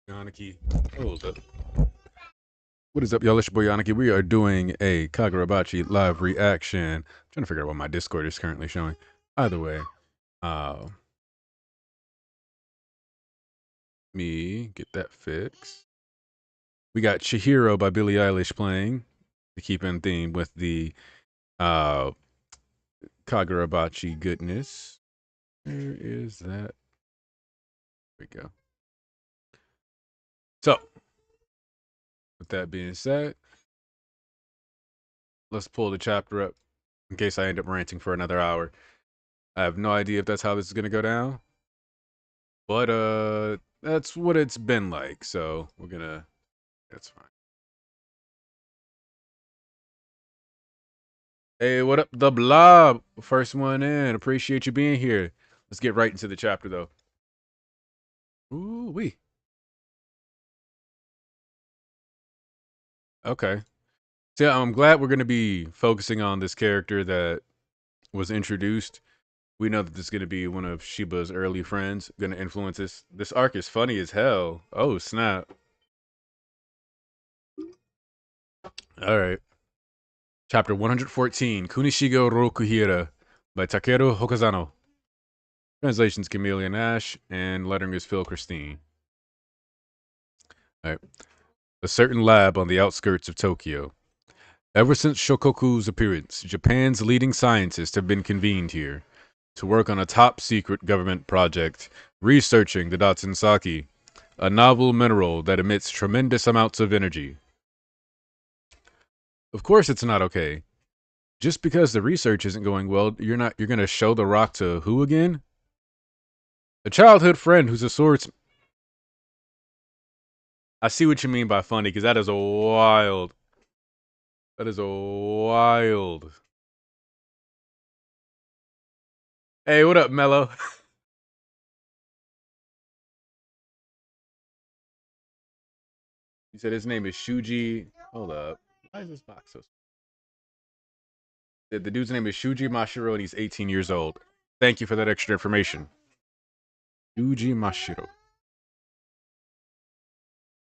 Yaniki. Hold up. What is up, y'all? It's your boy Yaniki. We are doing a Kagurabachi live reaction. I'm trying to figure out what my Discord is currently showing. Either way, uh, me get that fixed. We got Chihiro by Billie Eilish playing to keep in theme with the uh, Kagurabachi goodness. Where is that? There we go. So, with that being said, let's pull the chapter up in case I end up ranting for another hour. I have no idea if that's how this is gonna go down. But that's what it's been like, so we're gonna that's fine. Hey, what up, the blob? First one in. Appreciate you being here. Let's get right into the chapter though. Ooh wee. Okay. So yeah, I'm glad we're gonna be focusing on this character that was introduced. We know that this is gonna be one of Shiba's early friends, gonna influence this. This arc is funny as hell. Oh snap. Alright. Chapter 114, Kunishigo Rokuhira by Takeru Hokazano. Translation's Chameleon Ash, and lettering is Phil Christine. All right. A certain lab on the outskirts of Tokyo. Ever since Shokoku's appearance, Japan's leading scientists have been convened here to work on a top secret government project researching the Datsensaki, a novel mineral that emits tremendous amounts of energy. Of course it's not okay. Just because the research isn't going well, you're going to show the rock to who again? A childhood friend who's a swordsman. I see what you mean by funny, because that is a wild. That is a wild. Hey, what up, Mello? He said his name is Shuji. Hold up. Why is this box so? The dude's name is Shuji Mashiro, and he's 18 years old. Thank you for that extra information. Shuji Mashiro.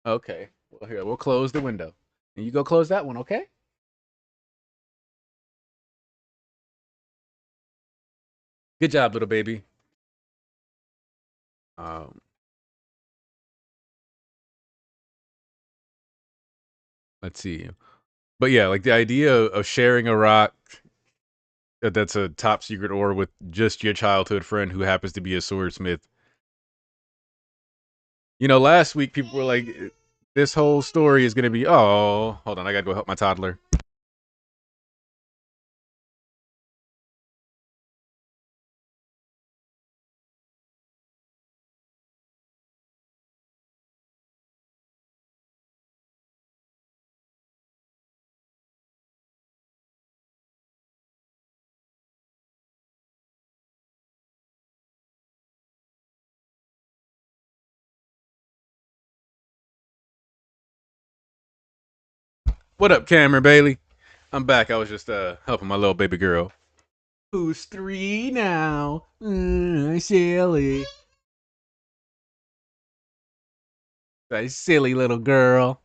Okay. Well, here, we'll close the window. And you go close that one, okay? Good job, little baby. Um, let's see. But yeah, like the idea of sharing a rock that's a top secret ore with just your childhood friend who happens to be a swordsmith. You know, last week people were like, this whole story is going to be, oh, hold on, I got to go help my toddler. What up, Cameron Bailey? I'm back. I was just helping my little baby girl. Who's 3 now? Silly. That silly little girl.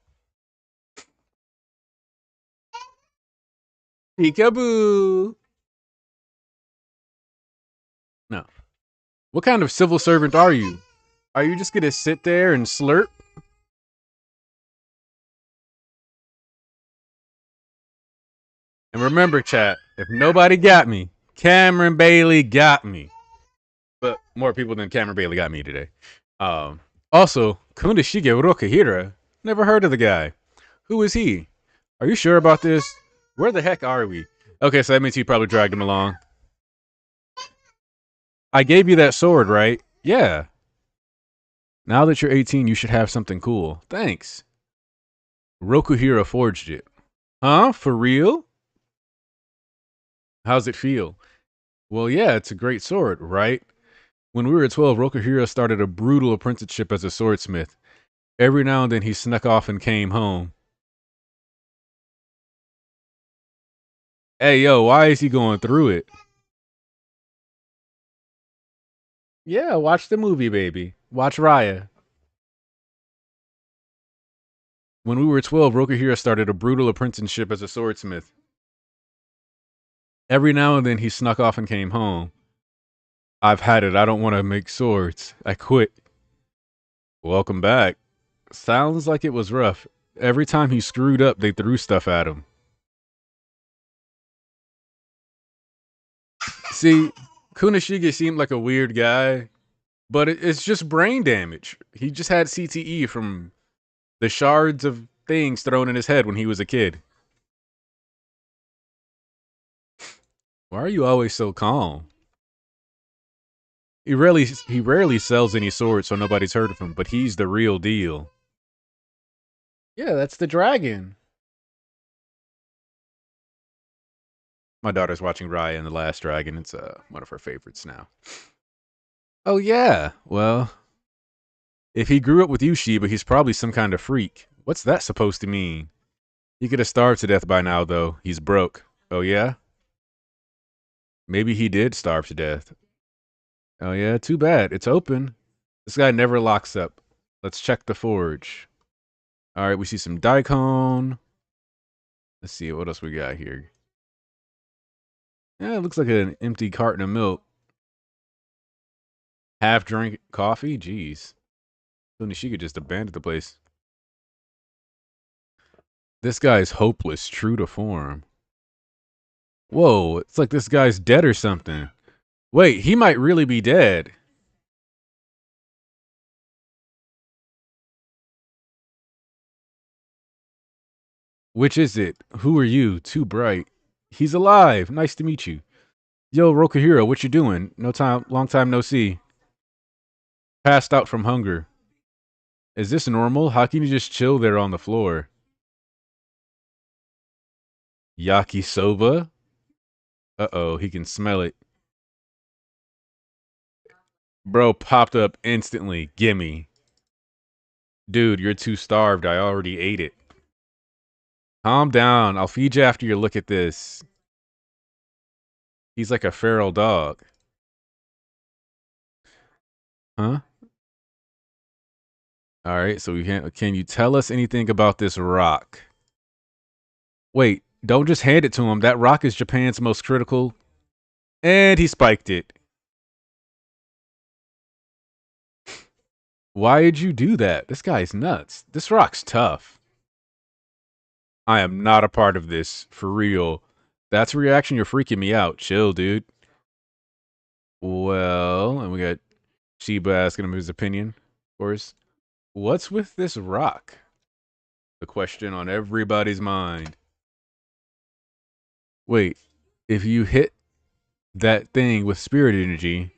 Peekaboo. No. What kind of civil servant are you? Are you just gonna sit there and slurp? And remember, chat, if nobody got me, Cameron Bailey got me. But more people than Cameron Bailey got me today. Also, Kundashige Urokahira. Never heard of the guy. Who is he? Are you sure about this? Where the heck are we? Okay, so that means he probably dragged him along. I gave you that sword, right? Yeah. Now that you're 18, you should have something cool. Thanks. Rokuhira forged it. Huh? For real? How's it feel? Well, yeah, it's a great sword, right? When we were 12, Rokuhira started a brutal apprenticeship as a swordsmith. Every now and then he snuck off and came home. Hey, yo, why is he going through it? Yeah, watch the movie, baby. Watch Raya. When we were 12, Rokuhira started a brutal apprenticeship as a swordsmith. Every now and then he snuck off and came home. I've had it. I don't want to make swords. I quit. Welcome back. Sounds like it was rough. Every time he screwed up, they threw stuff at him. See, Kunishige seemed like a weird guy, but it's just brain damage. He just had CTE from the shards of things thrown in his head when he was a kid. Why are you always so calm? He rarely sells any swords, so nobody's heard of him, but he's the real deal. Yeah, that's the dragon. My daughter's watching Raya and the Last Dragon. It's one of her favorites now. Oh yeah. Well, if he grew up with you, Shiba, he's probably some kind of freak. What's that supposed to mean? He could have starved to death by now, though. He's broke. Oh yeah? Maybe he did starve to death. Oh yeah, too bad. It's open. This guy never locks up. Let's check the forge. All right, we see some daikon. Let's see what else we got here. Yeah, it looks like an empty carton of milk. Half drink coffee? Jeez. She could just abandon the place. This guy's hopeless, true to form. Whoa, it's like this guy's dead or something. Wait, he might really be dead. Which is it? Who are you? Too bright. He's alive. Nice to meet you. Yo, Rokuhiro, what you doing? Long time no see. Passed out from hunger. Is this normal? How can you just chill there on the floor? Yakisoba? Uh-oh, he can smell it. Bro popped up instantly. Gimme. Dude, you're too starved. I already ate it. Calm down. I'll feed you after you look at this. He's like a feral dog. Huh? All right, so can you tell us anything about this rock? Wait, don't just hand it to him. That rock is Japan's most critical. And he spiked it. Why did you do that? This guy's nuts. This rock's tough. I am not a part of this, for real. That's a reaction, you're freaking me out. Chill, dude. Well, and we got Shiba asking him his opinion, of course. What's with this rock? The question on everybody's mind. Wait, if you hit that thing with spirit energy,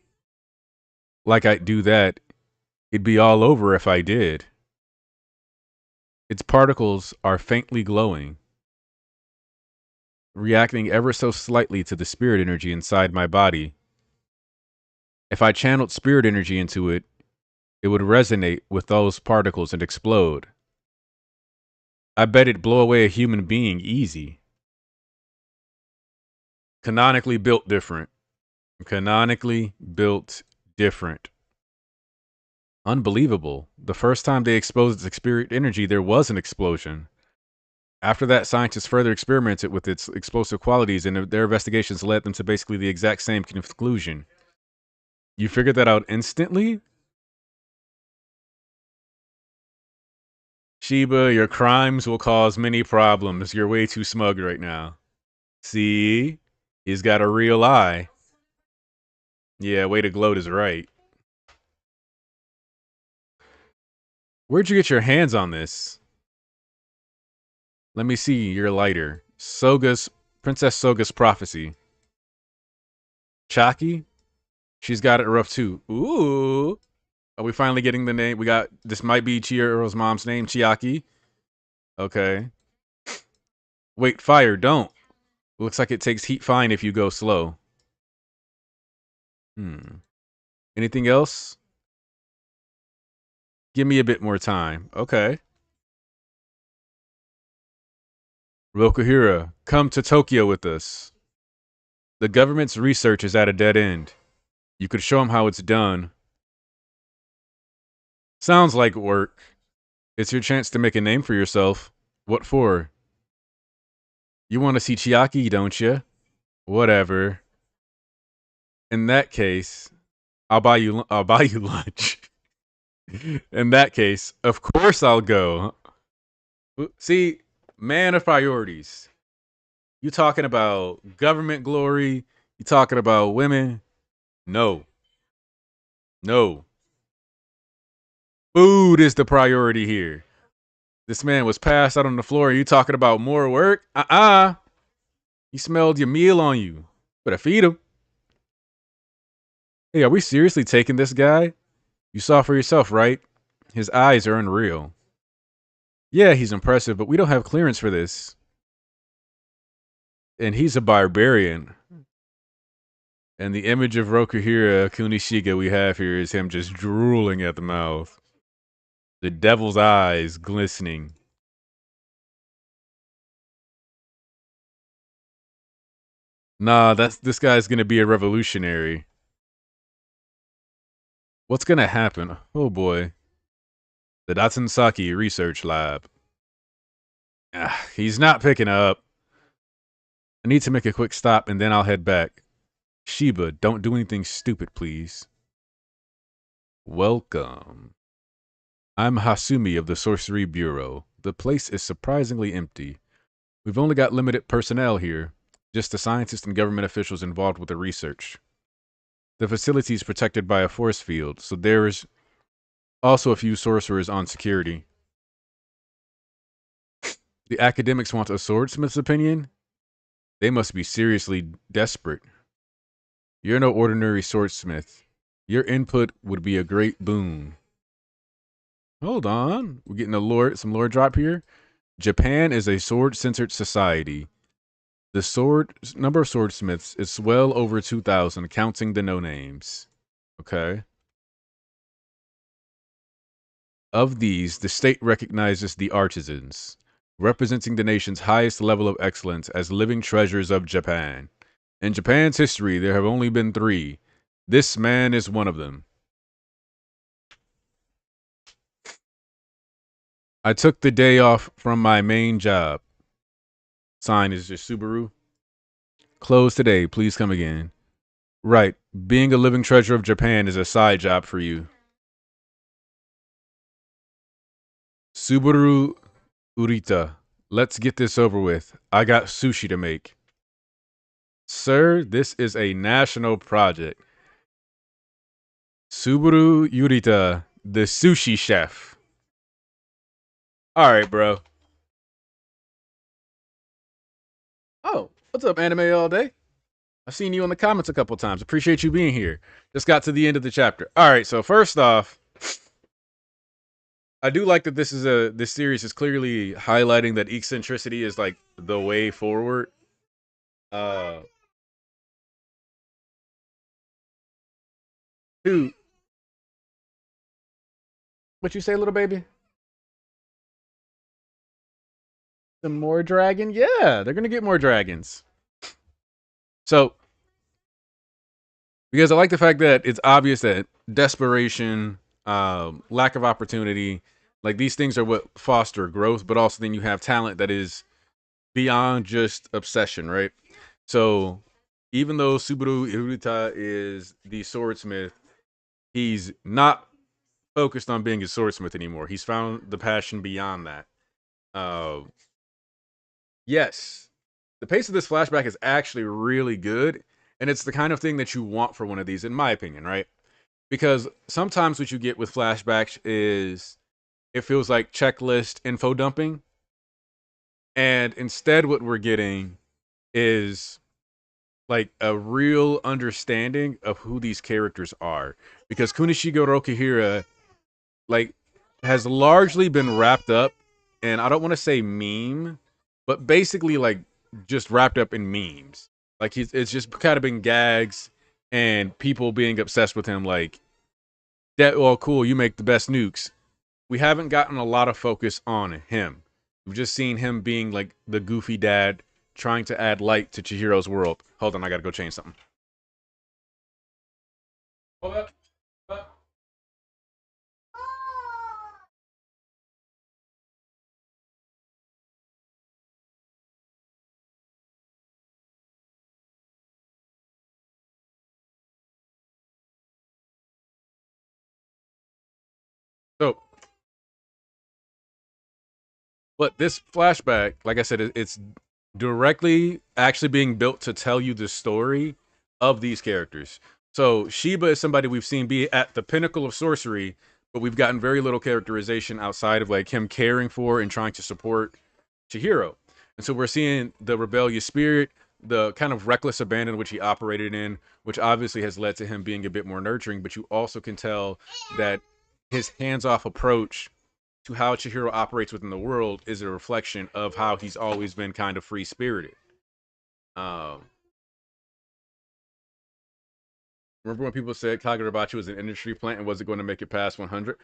like I do that, it'd be all over if I did. Its particles are faintly glowing, reacting ever so slightly to the spirit energy inside my body. If I channeled spirit energy into it, it would resonate with those particles and explode. I bet it'd blow away a human being easy. Canonically built different. Canonically built different. Unbelievable. The first time they exposed its spirit energy, there was an explosion. After that, scientists further experimented with its explosive qualities, and their investigations led them to basically the exact same conclusion. You figured that out instantly? Shiba, your crimes will cause many problems. You're way too smug right now. See? He's got a real eye. Yeah, way to gloat is right. Where'd you get your hands on this? Let me see your lighter. Princess Soga's prophecy. Chaki? She's got it rough too. Ooh. Are we finally getting the name? This might be Chihiro's mom's name, Chiaki. Okay. Wait, fire, don't. Looks like it takes heat fine if you go slow. Anything else? Give me a bit more time. Okay. Rokuhira, come to Tokyo with us. The government's research is at a dead end. You could show them how it's done. Sounds like work. It's your chance to make a name for yourself. What for? You want to see Chiaki, don't you? Whatever. In that case, I'll buy you lunch. In that case, of course I'll go. See, man of priorities. You talking about government glory? You talking about women? No. No. Food is the priority here. This man was passed out on the floor. You talking about more work? He smelled your meal on you. Better feed him. Hey, are we seriously taking this guy? You saw for yourself, right? His eyes are unreal. Yeah, he's impressive, but we don't have clearance for this. And he's a barbarian. And the image of Rokuhira Kunishiga we have here is him just drooling at the mouth. The devil's eyes glistening. Nah, this guy's gonna be a revolutionary. What's gonna happen? Oh boy. The Datsunsaki Research Lab. He's not picking up. I need to make a quick stop and then I'll head back. Shiba, don't do anything stupid, please. Welcome. I'm Hasumi of the Sorcery Bureau. The place is surprisingly empty. We've only got limited personnel here, just the scientists and government officials involved with the research. The facility is protected by a force field, so there's also a few sorcerers on security. The academics want a swordsmith's opinion? They must be seriously desperate. You're no ordinary swordsmith. Your input would be a great boon. Hold on. We're getting some lore drop here. Japan is a sword-centered society. The number of swordsmiths is well over 2,000, counting the no-names. Okay. Of these, the state recognizes the artisans, representing the nation's highest level of excellence as living treasures of Japan. In Japan's history, there have only been 3. This man is one of them. I took the day off from my main job. Sign is just Subaru. Closed today. Please come again. Right. Being a living treasure of Japan is a side job for you. Subaru Urita. Let's get this over with. I got sushi to make. Sir, this is a national project. Subaru Urita, the sushi chef. All right, bro. Oh, what's up, Anime All Day? I've seen you in the comments a couple times. Appreciate you being here. Just got to the end of the chapter. All right, so first off, I do like that this series is clearly highlighting that eccentricity is like the way forward. Dude, what you say, little baby? Some more dragon? Yeah, they're gonna get more dragons. So, because I like the fact that it's obvious that desperation, lack of opportunity, like these things are what foster growth, but also then you have talent that is beyond just obsession, right? So, even though Subaru Iruta is the swordsmith, he's not focused on being a swordsmith anymore. He's found the passion beyond that. Uh, yes, the pace of this flashback is actually really good, and it's the kind of thing that you want for one of these, in my opinion, right? Because sometimes what you get with flashbacks is it feels like checklist info dumping, and instead, what we're getting is like a real understanding of who these characters are. Because Kunishigo Rokuhira like has largely been wrapped up, and I don't want to say meme, but basically like just wrapped up in memes. Like it's just kind of been gags and people being obsessed with him. Like that. Well, cool. You make the best nukes. We haven't gotten a lot of focus on him. We've just seen him being like the goofy dad trying to add light to Chihiro's world. Hold on, I gotta go change something. Hold up. But this flashback, like I said, it's directly actually being built to tell you the story of these characters. So Sheba is somebody we've seen be at the pinnacle of sorcery, but we've gotten very little characterization outside of like him caring for and trying to support Chihiro. And so we're seeing the rebellious spirit, the kind of reckless abandon which he operated in, which obviously has led to him being a bit more nurturing, but you also can tell that his hands-off approach to how Chihiro operates within the world is a reflection of how he's always been kind of free spirited. Um, remember when people said Kagurabachi was an industry plant and wasn't going to make it past 100?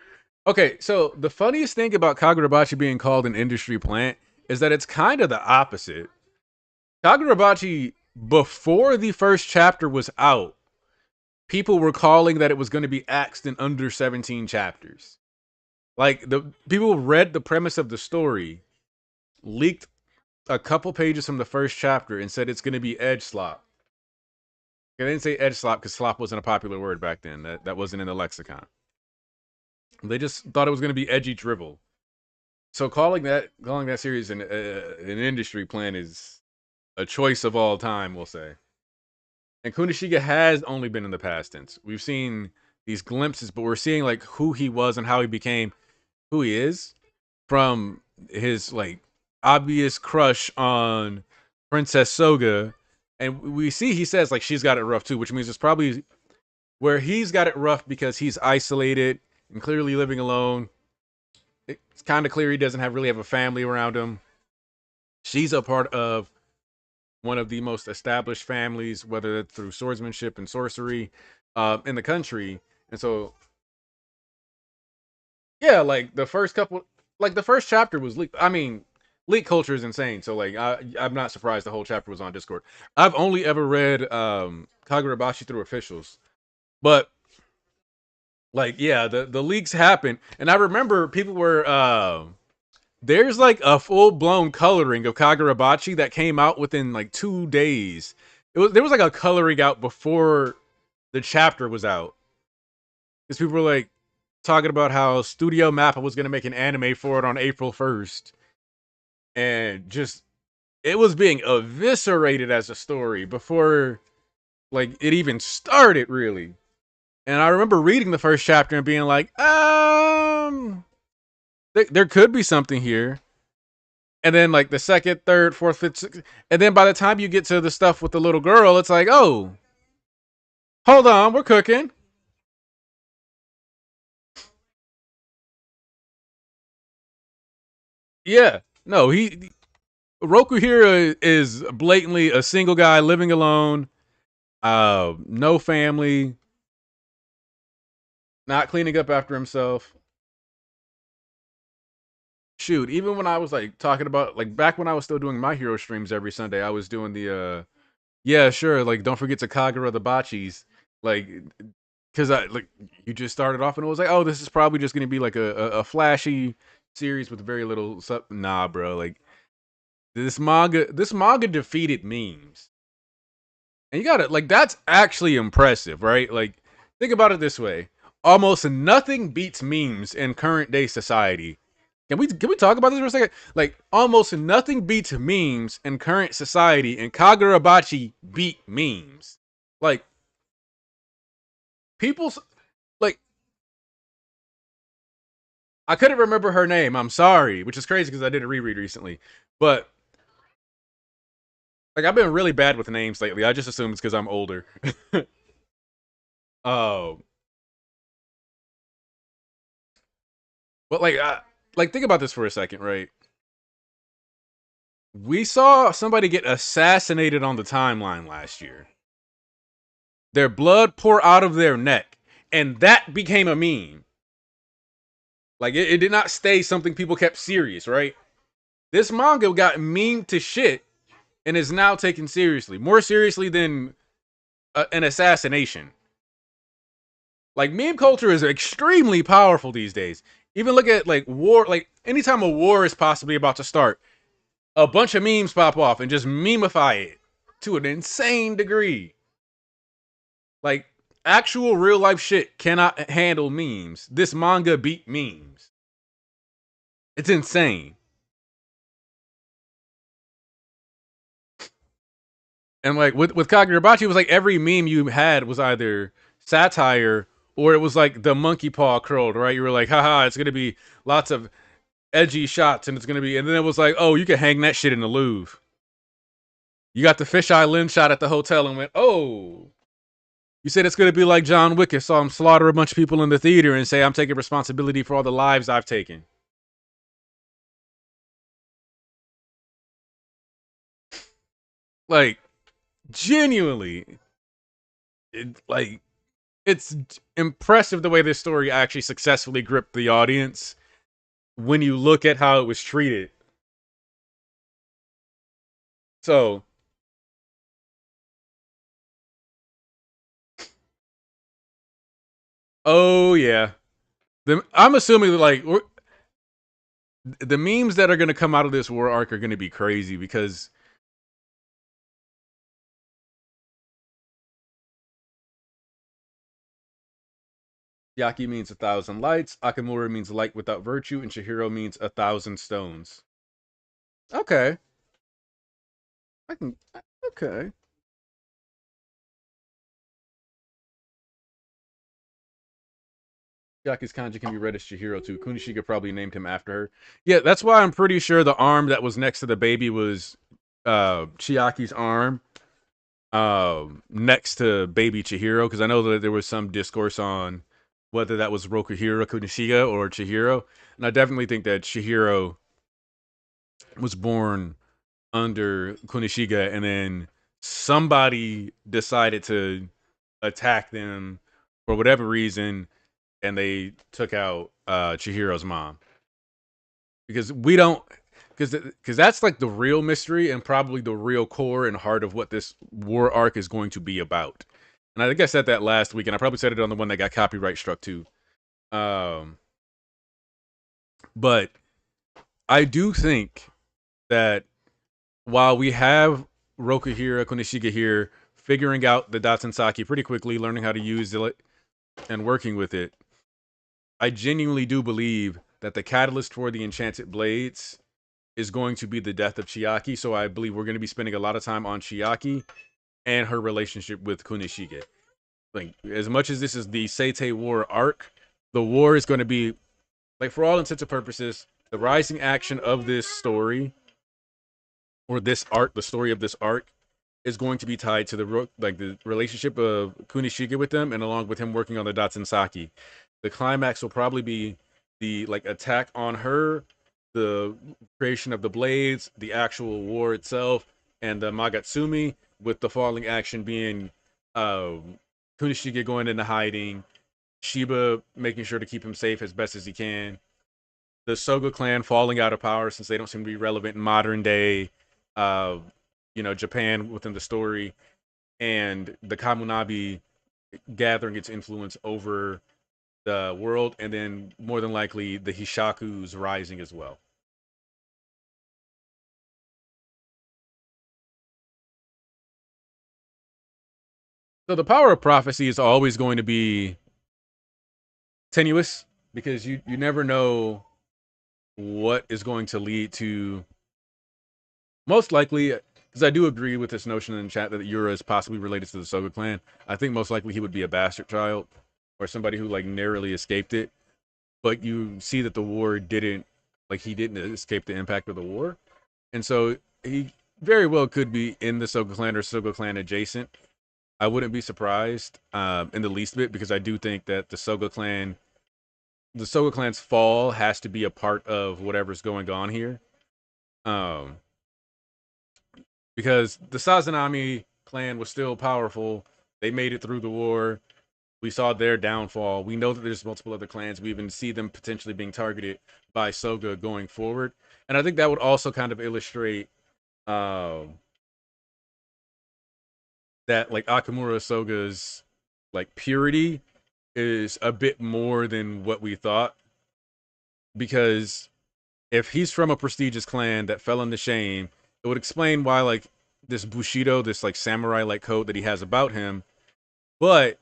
Okay, so the funniest thing about Kagurabachi being called an industry plant is that it's kind of the opposite. Kagurabachi, before the first chapter was out, people were calling that it was going to be axed in under 17 chapters. Like the people read the premise of the story, leaked a couple pages from the first chapter, and said it's going to be edge slop. They didn't say edge slop because slop wasn't a popular word back then. That wasn't in the lexicon. They just thought it was going to be edgy drivel. So calling that series an industry plan is a choice of all time, we'll say. And Kunishiga has only been in the past tense. We've seen these glimpses, but we're seeing like who he was and how he became who he is from his like obvious crush on Princess Soga. And we see he says like she's got it rough too, which means it's probably where he's got it rough because he's isolated and clearly living alone. It's kind of clear he doesn't really have a family around him. She's a part of one of the most established families, whether it's through swordsmanship and sorcery, in the country. And so, yeah, like the first chapter was leaked. I mean, leak culture is insane. So, like, I'm not surprised the whole chapter was on Discord. I've only ever read Kagurabashi through officials, but like, yeah, the leaks happened, and I remember people were there's like a full blown coloring of Kagurabachi that came out within like 2 days. There was like a coloring out before the chapter was out because people were like talking about how Studio Mappa was gonna make an anime for it on April 1st, and just it was being eviscerated as a story before like it even started really. And I remember reading the first chapter and being like, there could be something here. And then like the second, third, fourth, fifth, sixth, and then by the time you get to the stuff with the little girl, it's like, oh, hold on, we're cooking. Yeah, no, he Roku here is blatantly a single guy living alone, no family, not cleaning up after himself. Shoot, even when I was like talking about like back when I was still doing my hero streams every Sunday, I was doing the yeah, sure, like don't forget to Kagura the Bachis. Like because I like you just started off and it was like, oh, this is probably just gonna be like a flashy series with very little nah, bro. Like this manga defeated memes. And you gotta like that's actually impressive, right? Like think about it this way. Almost nothing beats memes in current day society. Can we talk about this for a second? Like almost nothing beats memes in current society, and Kagurabachi beat memes. Like people's like I couldn't remember her name. I'm sorry, which is crazy because I did a reread recently. But like I've been really bad with names lately. I just assume it's because I'm older. Oh, but like think about this for a second, right? We saw somebody get assassinated on the timeline last year. Their blood pour out of their neck, and that became a meme. Like it did not stay something people kept serious, right? This manga got meme to shit and is now taken seriously, more seriously than an assassination. Like meme culture is extremely powerful these days. Even look at like war, like anytime a war is possibly about to start, a bunch of memes pop off and just memify it to an insane degree. Like actual real life shit cannot handle memes. This manga beat memes. It's insane. And like with Kagurabachi, it was like every meme you had was either satire or it was like the monkey paw curled, right? You were like, haha, it's gonna be lots of edgy shots and it's gonna be, and then it was like, oh, you can hang that shit in the Louvre. You got the fisheye lens shot at the hotel and went, oh. You said it's gonna be like John Wick. Saw him slaughter a bunch of people in the theater and say, I'm taking responsibility for all the lives I've taken. Like, genuinely, like, it's impressive the way this story actually successfully gripped the audience when you look at how it was treated. So, oh yeah, I'm assuming that like the memes that are going to come out of this war arc are going to be crazy because Yaki means 1,000 lights, Akamura means light without virtue, and Chihiro means 1,000 stones. Okay, I can. Okay. Yaki's kanji can be read as Chihiro too. Kunishiga probably named him after her. Yeah, that's why I'm pretty sure the arm that was next to the baby was Chiaki's arm next to baby Chihiro, because I know that there was some discourse on whether that was Rokuhiro Kunishiga or Chihiro. And I definitely think that Chihiro was born under Kunishiga and then somebody decided to attack them for whatever reason and they took out Chihiro's mom. Because we don't because that's like the real mystery and probably the real core and heart of what this war arc is going to be about. And I think I said that last week, and I probably said it on the one that got copyright struck too. Um, but I do think that while we have Rokuhiro Konishiga here figuring out the Datsensaki pretty quickly, learning how to use it and working with it, I genuinely do believe that the catalyst for the Enchanted Blades is going to be the death of Chiaki. So I believe we're going to be spending a lot of time on Chiaki and her relationship with Kunishiga. Like, as much as this is the Seitei War arc, the war is going to be, like, for all intents and purposes, the rising action of this story, or this arc, the story of this arc, is going to be tied to the relationship of Kunishiga with them, and along with him working on the Datsensaki. The climax will probably be the like attack on her, the creation of the blades, the actual war itself, and the Magatsumi, with the falling action being Kunishiga going into hiding, Shiba making sure to keep him safe as best as he can, the Soga clan falling out of power since they don't seem to be relevant in modern day, uh, Japan within the story, and the Kamunabi gathering its influence over the world, and then more than likely the Hishakus rising as well. So the power of prophecy is always going to be tenuous because you never know what is going to lead to. Most likely, because I do agree with this notion in the chat that Yura is possibly related to the Soga clan. I think most likely he would be a bastard child or somebody who like narrowly escaped it. But you see that the war didn't, like, he didn't escape the impact of the war, and so he very well could be in the Soga clan or Soga clan adjacent. I wouldn't be surprised in the least bit, because I do think that the Soga clan's fall has to be a part of whatever's going on here. Um, because the Sazanami clan was still powerful. They made it through the war. We saw their downfall. We know that there's multiple other clans. We even see them potentially being targeted by Soga going forward. And I think that would also kind of illustrate that like Akamura Soga's like purity is a bit more than what we thought. Because if he's from a prestigious clan that fell into shame, it would explain why like this Bushido, this like samurai like code that he has about him, but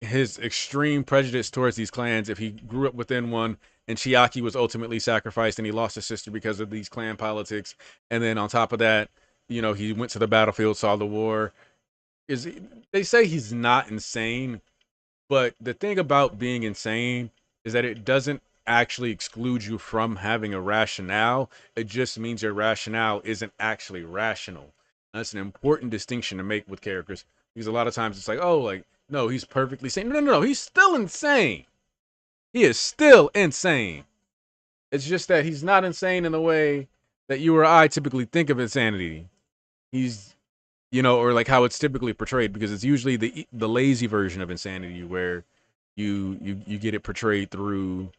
his extreme prejudice towards these clans, if he grew up within one and Chiaki was ultimately sacrificed and he lost his sister because of these clan politics, and then on top of that, he went to the battlefield, saw the war. Is They say he's not insane, but the thing about being insane is that it doesn't actually exclude you from having a rationale. It just means your rationale isn't actually rational. That's an important distinction to make with characters, because a lot of times it's like, oh, like, no, he's perfectly sane. No, no, no, he's still insane. He is still insane. It's just that he's not insane in the way that you or I typically think of insanity. He's, or like how it's typically portrayed, because it's usually the lazy version of insanity where you get it portrayed through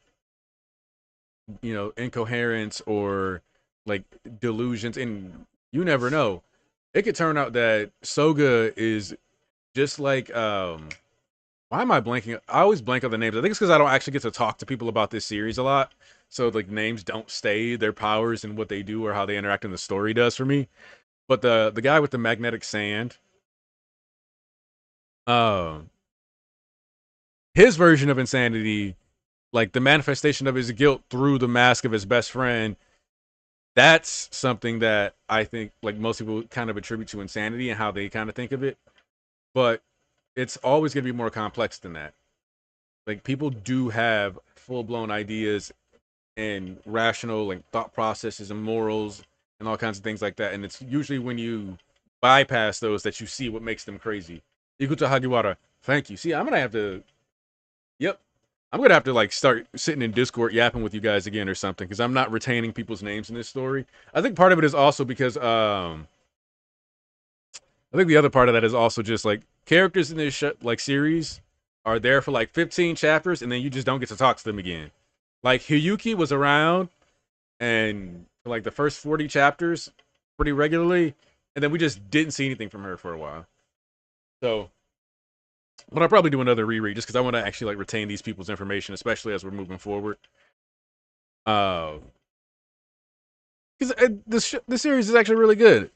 incoherence or like delusions, and you never know. It could turn out that Soga is just like why am I blanking? I always blank on the names. I think it's because I don't actually get to talk to people about this series a lot. So like names don't stay, their powers and what they do or how they interact in the story does for me. But the guy with the magnetic sand, um, his version of insanity, like the manifestation of his guilt through the mask of his best friend, that's something that I think like most people kind of attribute to insanity and how they kind of think of it. But it's always going to be more complex than that. Like people do have full blown ideas and rational like thought processes and morals and all kinds of things like that. And it's usually when you bypass those that you see what makes them crazy. Ikuta Hagiwara, thank you. See, I'm gonna have to. Yep, I'm gonna have to like start sitting in Discord yapping with you guys again or something, because I'm not retaining people's names in this story. I think part of it is also because I think the other part of that is also just like characters in this like series are there for like 15 chapters and then you just don't get to talk to them again. Like Hiyuki was around and for like the first 40 chapters pretty regularly, and then we just didn't see anything from her for a while. So, but I'll probably do another reread just because I want to actually like retain these people's information, especially as we're moving forward. Uh, because this series is actually really good.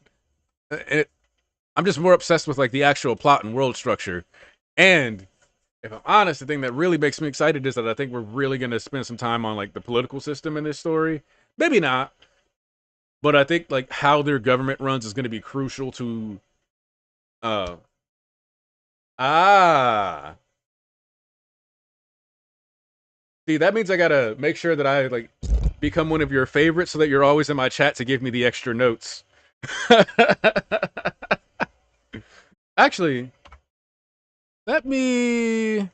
I'm just more obsessed with like the actual plot and world structure. And if I'm honest, the thing that really makes me excited is that I think we're really going to spend some time on like the political system in this story. Maybe not, but I think like how their government runs is going to be crucial to uh ah see, that means I got to make sure that I like become one of your favorites so that you're always in my chat to give me the extra notes. Actually, let me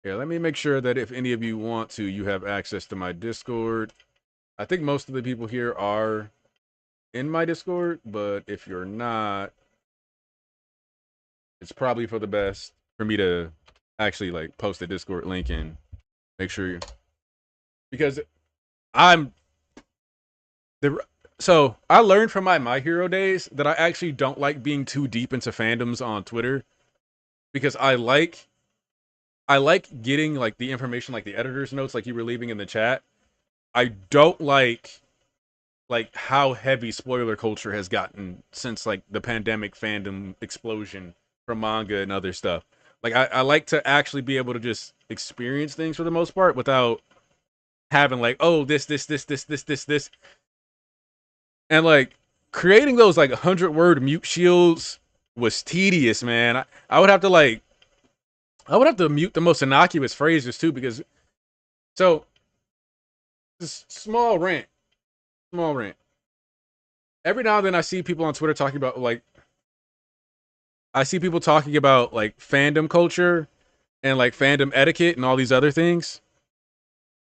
let me make sure that if any of you want to, you have access to my Discord. I think most of the people here are in my Discord, but if you're not, it's probably for the best for me to actually like post a Discord link and make sure you, because I'm the so I learned from my Hero days that I actually don't like being too deep into fandoms on Twitter, because I like getting like the information, like the editor's notes, like you were leaving in the chat. I don't like how heavy spoiler culture has gotten since like the pandemic fandom explosion from manga and other stuff. Like I like to actually be able to just experience things for the most part without having like, oh, this, and like creating those like 100-word mute shields was tedious, man. I would have to like I would have to mute the most innocuous phrases too, because so this small rant. Every now and then I see people on Twitter talking about like I see people talking about like fandom culture and like fandom etiquette and all these other things.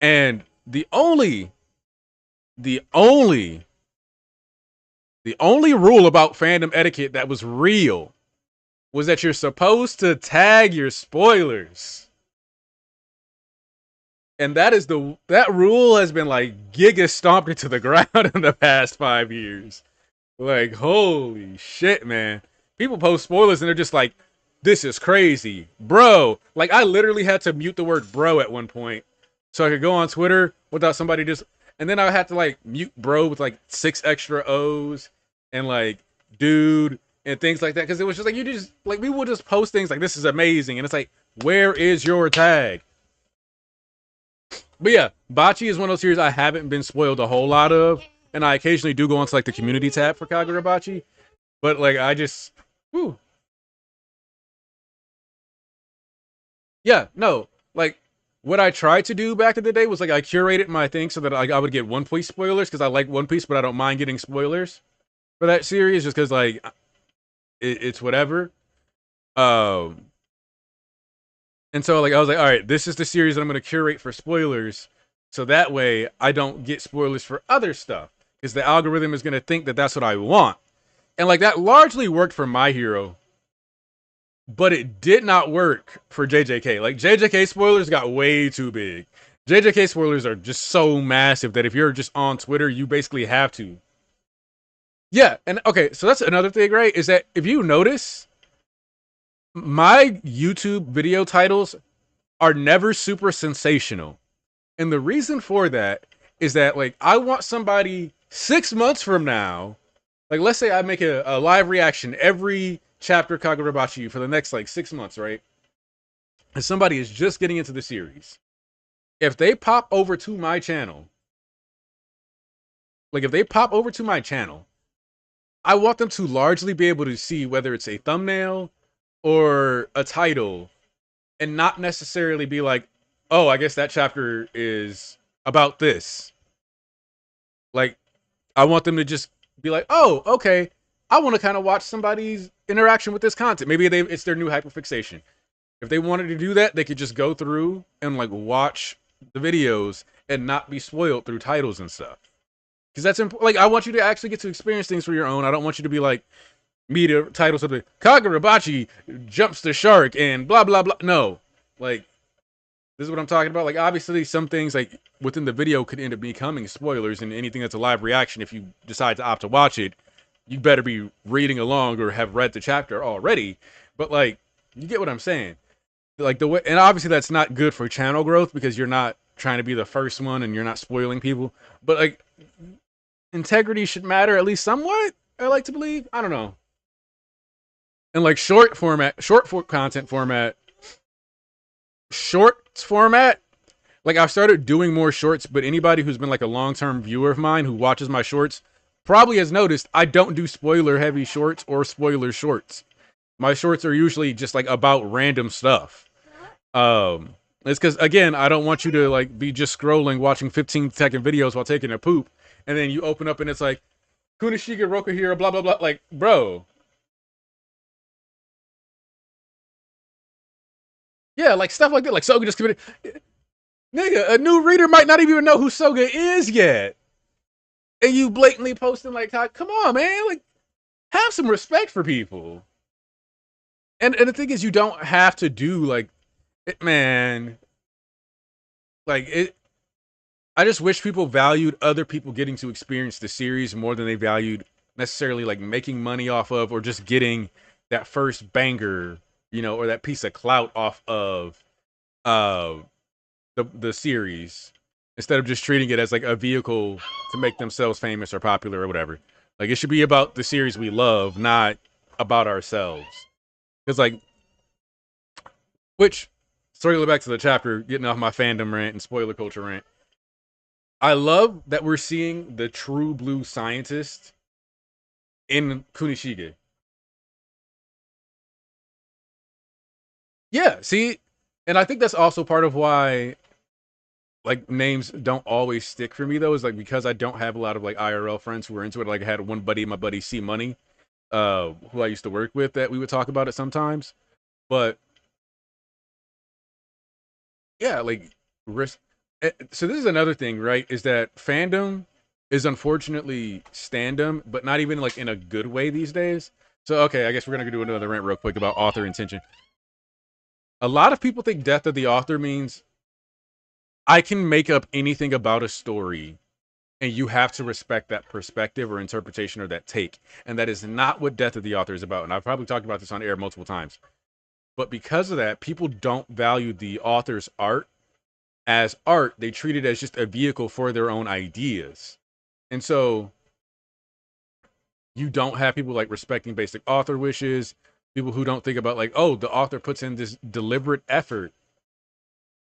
And the only the only rule about fandom etiquette that was real was that you're supposed to tag your spoilers. And that rule has been like giga stomped into the ground in the past 5 years. Like, holy shit, man. People post spoilers and they're just like, this is crazy. Bro. Like, I literally had to mute the word bro at one point so I could go on Twitter without somebody just. And then I had to, like, mute bro with, like, 6 extra O's and, like, dude and things like that. Because it was just like, we would just post things like, this is amazing. And it's like, where is your tag? But yeah, Bocce is one of those series I haven't been spoiled a whole lot of, and I occasionally do go onto like the community tab for Kagurabachi. But like I just, whew, yeah, no, like what I tried to do back in the day was like I curated my thing so that I would get One Piece spoilers because I like One Piece, but I don't mind getting spoilers for that series just because like it's whatever. Um, and so like I was like, all right, this is the series that I'm gonna curate for spoilers, so that way I don't get spoilers for other stuff because the algorithm is gonna think that that's what I want. And like that largely worked for My Hero, but it did not work for JJK. Like JJK spoilers got way too big. JJK spoilers are just so massive that if you're just on Twitter, you basically have to. Yeah, and okay, so that's another thing, right? Is that if you notice, my YouTube video titles are never super sensational. And the reason for that is that like I want somebody 6 months from now, like let's say I make a live reaction every chapter Kagurabachi for the next like 6 months, right? And somebody is just getting into the series. If they pop over to my channel, like if they pop over to my channel, I want them to largely be able to see whether it's a thumbnail or a title and not necessarily be like, oh, I guess that chapter is about this. Like, I want them to just be like, oh, okay, I want to kind of watch somebody's interaction with this content. Maybe it's their new hyperfixation. If they wanted to do that, they could just go through and like watch the videos and not be spoiled through titles and stuff. Because that's like I want you to actually get to experience things for your own. I don't want you to be like media titles of the Kagurabachi jumps the shark and blah blah blah. No, like this is what I'm talking about. Like obviously some things like within the video could end up becoming spoilers, and anything that's a live reaction, if you decide to opt to watch it, you better be reading along or have read the chapter already. But like you get what I'm saying. Like the way, and obviously that's not good for channel growth because you're not trying to be the first one and you're not spoiling people. But like integrity should matter at least somewhat. I like to believe. I don't know. And like content format, shorts format. Like I've started doing more shorts, but anybody who's been like a long-term viewer of mine who watches my shorts probably has noticed I don't do spoiler heavy shorts or spoiler shorts. My shorts are usually just like about random stuff. It's because again, I don't want you to like be just scrolling, watching 15-second videos while taking a poop, and then you open up and it's like Kunishiga Rokuhiro, blah blah blah. Like, bro, yeah, like stuff like that. Like Soga just committed. Nigga, a new reader might not even know who Soga is yet, and you blatantly posting like, "Come on, man! Like, have some respect for people." And the thing is, you don't have to do like, man, like it. I just wish people valued other people getting to experience the series more than they valued necessarily like making money off of or just getting that first banger, or that piece of clout off of uh the series instead of just treating it as like a vehicle to make themselves famous or popular or whatever. Like it should be about the series we love, not about ourselves. Because like, which circling back to the chapter, getting off my fandom rant and spoiler culture rant. I love that we're seeing the true blue scientist in Kunishige. Yeah, see, and I think that's also part of why like names don't always stick for me though, is like because I don't have a lot of like IRL friends who are into it. Like I had one buddy, my buddy C Money, who I used to work with that we would talk about it sometimes. But yeah, like risk. So this is another thing, right? Is that fandom is unfortunately standom, but not even like in a good way these days. So okay, I guess we're gonna do another rant real quick about author intention. A lot of people think death of the author means I can make up anything about a story and you have to respect that perspective or interpretation or that take. And that is not what death of the author is about. And I've probably talked about this on air multiple times. But because of that, people don't value the author's art as art. They treat it as just a vehicle for their own ideas. And so you don't have people like respecting basic author wishes, people who don't think about like, oh, the author puts in this deliberate effort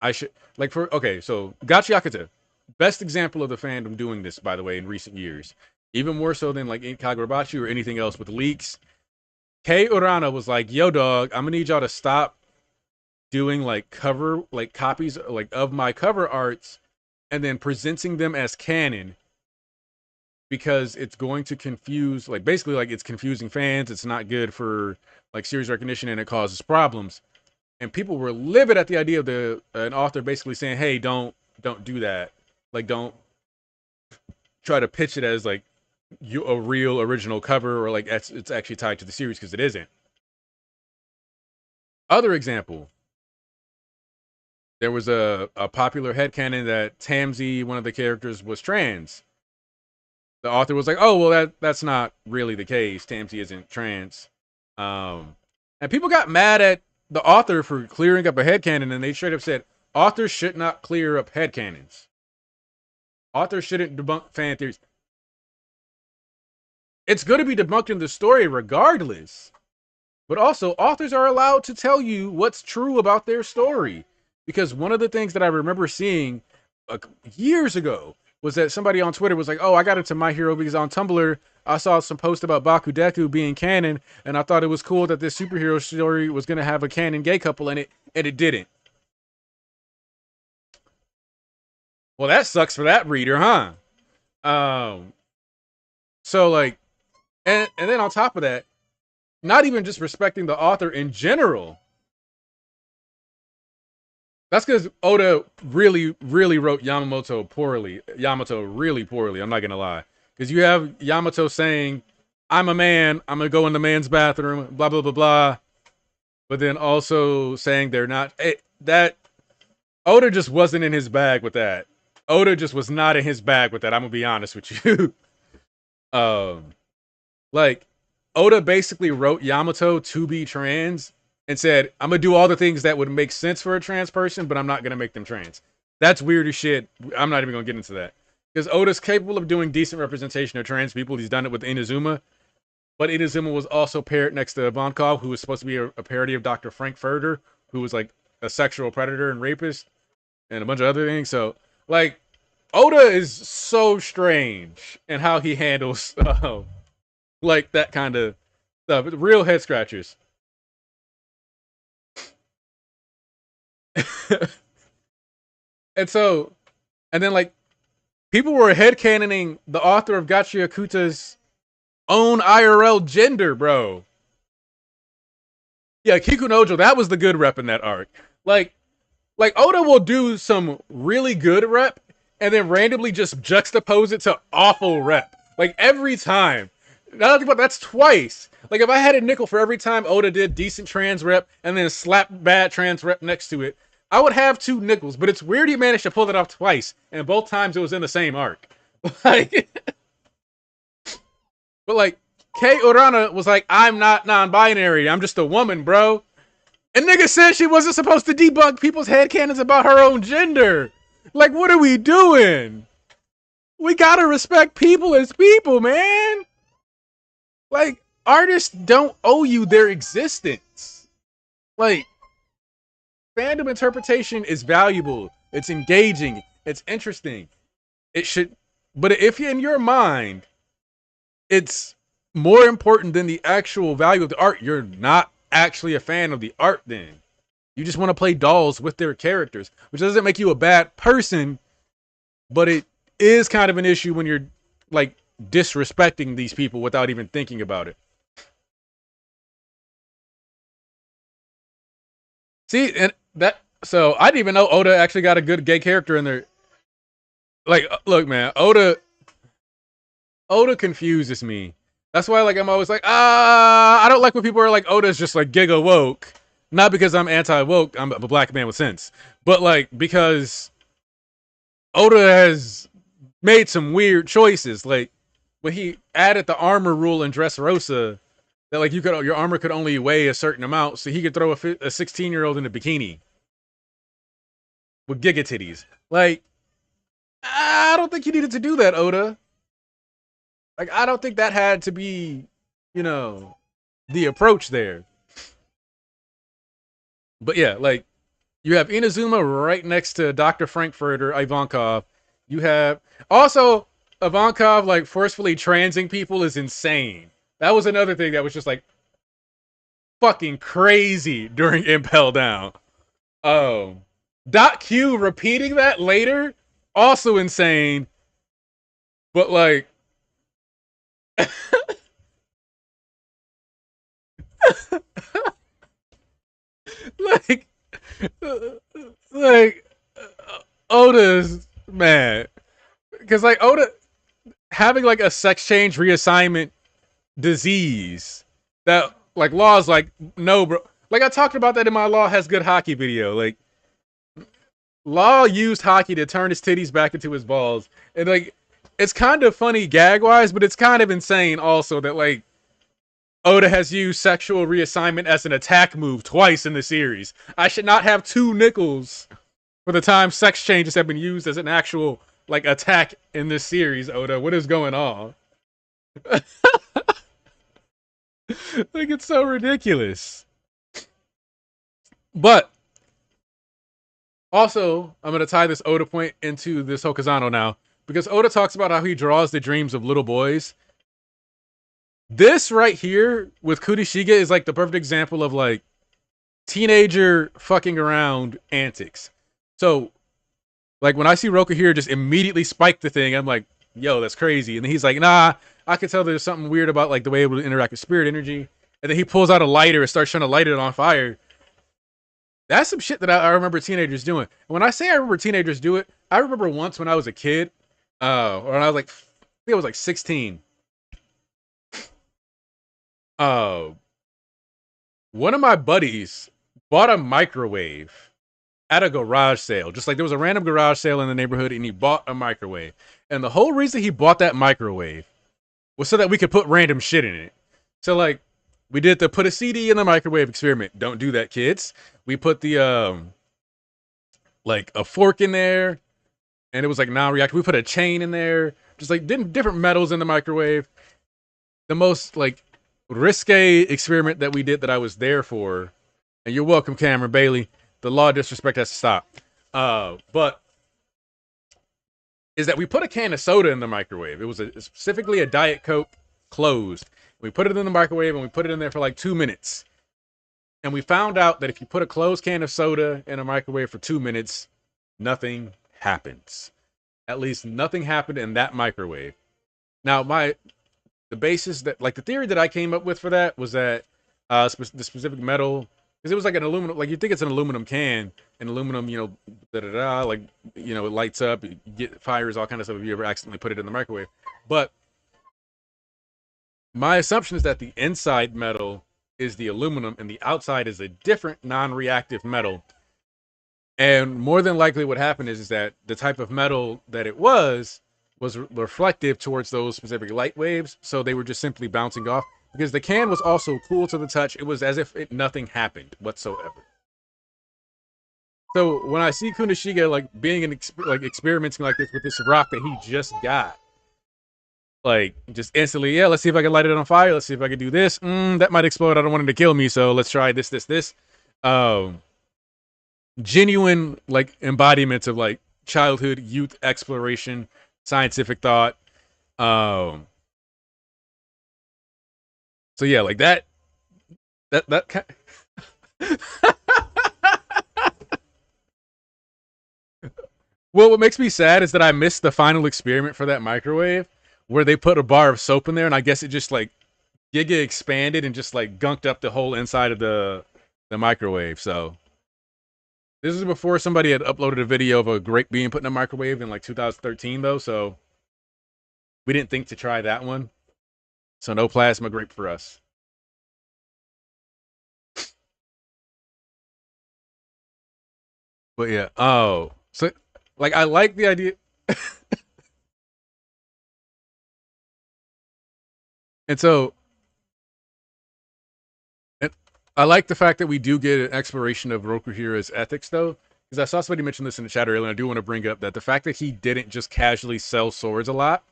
I should like for okay. So Gachiakata, best example of the fandom doing this, by the way, in recent years, even more so than like in Kagurabachi or anything else with leaks. Kei Urana was like, "Yo, dog, I'm gonna need y'all to stop doing like cover like copies like of my cover arts and then presenting them as canon because it's going to confuse like basically like it's confusing fans. It's not good for like series recognition and it causes problems." And people were livid at the idea of the an author basically saying, "Hey, don't do that. Like, don't try to pitch it as like a real original cover or like it's actually tied to the series because it isn't." Other example, there was a popular headcanon that Tamsi, one of the characters, was trans. The author was like, "Oh, well, that's not really the case. Tamsi isn't trans." Um, and people got mad at the author for clearing up a headcanon, and they straight up said, authors should not clear up headcanons. Authors shouldn't debunk fan theories. It's going to be debunked in the story regardless. But also, authors are allowed to tell you what's true about their story. Because one of the things that I remember seeing years ago was that somebody on Twitter was like, "Oh, I got into My Hero because on Tumblr I saw some post about Bakudeku being canon, and I thought it was cool that this superhero story was going to have a canon gay couple in it, and it didn't." Well, that sucks for that reader, huh? Um, so like, and then on top of that, not even just respecting the author in general. That's because Oda really, really wrote Yamamoto poorly. Yamato really poorly. I'm not gonna lie, because you have Yamato saying, "I'm a man. I'm gonna go in the man's bathroom." Blah blah blah blah. But then also saying they're not. That Oda just wasn't in his bag with that. Oda just was not in his bag with that. I'm gonna be honest with you. um, like Oda basically wrote Yamato to be trans and said, "I'm gonna do all the things that would make sense for a trans person, but I'm not gonna make them trans." That's weird as shit. I'm not even gonna get into that because Oda's capable of doing decent representation of trans people. He's done it with Inazuma, but Inazuma was also paired next to Ivankov, who was supposed to be a parody of Dr. Frankfurter, who was like a sexual predator and rapist, and a bunch of other things. So, like, Oda is so strange in how he handles like that kind of stuff. Real head scratchers. And so, and then like people were headcanoning the author of Gachi Akuta's own IRL gender, bro. Yeah, Kikunojo, that was the good rep in that arc. Like, like Oda will do some really good rep and then randomly just juxtapose it to awful rep. Like every time. Now that I think about that's twice. Like if I had a nickel for every time Oda did decent trans rep and then slap bad trans rep next to it, I would have 2 nickels. But it's weird he managed to pull that off twice, and both times it was in the same arc. Like, but like Kei Urana was like, "I'm not non-binary. I'm just a woman, bro." And nigga said she wasn't supposed to debunk people's headcanons about her own gender. Like, what are we doing? We gotta respect people as people, man. Like, artists don't owe you their existence. Like, fandom interpretation is valuable. It's engaging. It's interesting. It should, but if in your mind, it's more important than the actual value of the art, you're not actually a fan of the art then. You just want to play dolls with their characters, which doesn't make you a bad person, but it is kind of an issue when you're like disrespecting these people without even thinking about it. See, and that so I didn't even know Oda actually got a good gay character in there. Like, look, man, Oda confuses me. That's why, like, I'm always like, I don't like when people are like, Oda's just like giga woke. Not because I'm anti woke. I'm a black man with sense, but like because Oda has made some weird choices. Like when he added the armor rule in Dressrosa, that like your armor could only weigh a certain amount, so he could throw a 16-year-old in a bikini with giga titties. Like I don't think you needed to do that, Oda. Like I don't think that had to be, you know, the approach there. But yeah, like You have Inazuma right next to Dr. Frankfurter Ivankov. You have also Ivankov like forcefully transing people is insane. That was another thing that was just like fucking crazy during Impel Down. Oh, Dot Q repeating that later, also insane. But like, like, like Oda's man, because like Oda having like a sex change reassignment disease that like Law's like no bro. Like I talked about that in my Law Has Good Hockey video. Like Law used hockey to turn his titties back into his balls, and like it's kind of funny gag wise, but it's kind of insane also that like Oda has used sexual reassignment as an attack move twice in the series. I should not have two nickels for the time sex changes have been used as an actual like attack in this series. Oda, what is going on? Like it's so ridiculous. But also, I'm gonna tie this Oda point into this Hokazano now because Oda talks about how he draws the dreams of little boys. This right here with Kurishige is like the perfect example of like teenager fucking around antics. So, like when I see Roku here just immediately spike the thing, I'm like, yo, that's crazy. And then he's like, nah, I can tell there's something weird about like the way it would interact with spirit energy. And then he pulls out a lighter and starts trying to light it on fire. That's some shit that I remember teenagers doing. And when I say I remember teenagers do it, I remember once when I was a kid, or when I was like, I think I was like 16. Uh, one of my buddies bought a microwave at a garage sale. Just like there was a random garage sale in the neighborhood and he bought a microwave. And the whole reason he bought that microwave was so that we could put random shit in it. So like we did the put a CD in the microwave experiment. Don't do that, kids. We put the like a fork in there and it was like non-reactive. We put a chain in there, just like different metals in the microwave. The most like risque experiment that we did that I was there for. And you're welcome, Cameron Bailey. The law of disrespect has to stop. But is that we put a can of soda in the microwave. It was specifically a Diet Coke closed. We put it in the microwave and we put it in there for like 2 minutes. And we found out that if you put a closed can of soda in a microwave for 2 minutes, nothing happens. At least nothing happened in that microwave. Now, the basis that, like the theory that I came up with for that was that the specific metal, because it was like an aluminum, like you think it's an aluminum can, and aluminum, you know, like, you know, it lights up, you get fires, all kind of stuff if you ever accidentally put it in the microwave. But my assumption is that the inside metal is the aluminum and the outside is a different non-reactive metal. And more than likely what happened is that the type of metal that it was reflective towards those specific light waves, so they were just simply bouncing off. Because the can was also cool to the touch, it was as if nothing happened whatsoever. So when I see Kunishige like being like experimenting like this with this rock that he just got, like just instantly, yeah, let's see if I can light it on fire. Let's see if I can do this. That might explode. I don't want him to kill me, so let's try this. Genuine like embodiments of like childhood, youth exploration, scientific thought. So yeah, like that kind Well, what makes me sad is that I missed the final experiment for that microwave where they put a bar of soap in there and I guess it just like giga expanded and just like gunked up the whole inside of the microwave. So this is before somebody had uploaded a video of a grape being put in a microwave in like 2013 though, so we didn't think to try that one. So no plasma grape for us. But yeah, oh, so like I like the idea. And so and I like the fact that we do get an exploration of Rokuhira's ethics though. Because I saw somebody mention this in the chat earlier, and I do want to bring up that the fact that he didn't just casually sell swords a lot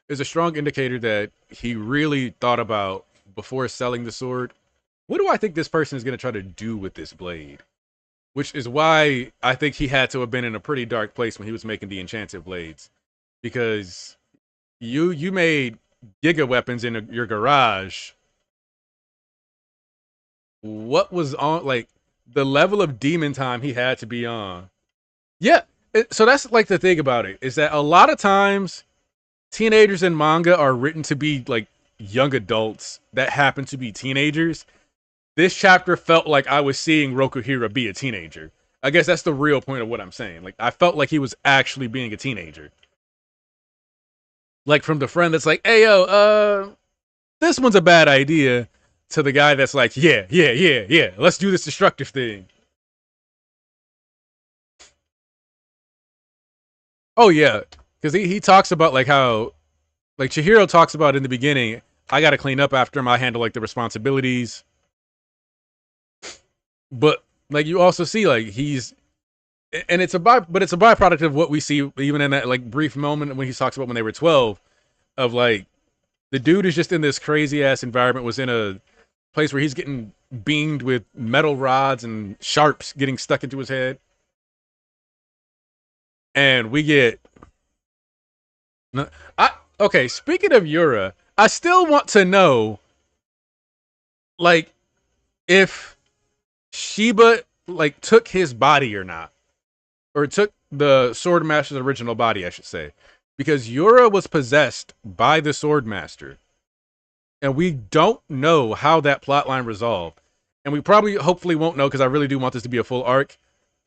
is a strong indicator that he really thought about before selling the sword. What do I think this person is going to try to do with this blade? which is why I think he had to have been in a pretty dark place when he was making the enchanted blades, because you made giga weapons in your garage. What was on, like, the level of demon time he had to be on? Yeah, so that's like the thing about it, is that a lot of times teenagers in manga are written to be like young adults that happen to be teenagers. This chapter felt like I was seeing Rokuhira be a teenager. I guess that's the real point of what I'm saying. Like, I felt like he was actually being a teenager. Like, from the friend that's like, "Hey yo, this one's a bad idea," to the guy that's like, "Yeah, yeah, yeah, yeah, let's do this destructive thing." Oh yeah, because he talks about like how, like, Chihiro talks about in the beginning, I got to clean up after him. I handle like the responsibilities, but like you also see like he's, and it's a but it's a byproduct of what we see even in that like brief moment when he talks about when they were 12, of like the dude is just in this crazy ass environment, was in a place where he's getting beamed with metal rods and sharps getting stuck into his head, and we get, I okay. Speaking of Yura, I still want to know, like, if Sheba like took his body or not, or took the Swordmaster's original body, I should say, because Yura was possessed by the Swordmaster, and we don't know how that plotline resolved, and we probably, hopefully, won't know because I really do want this to be a full arc.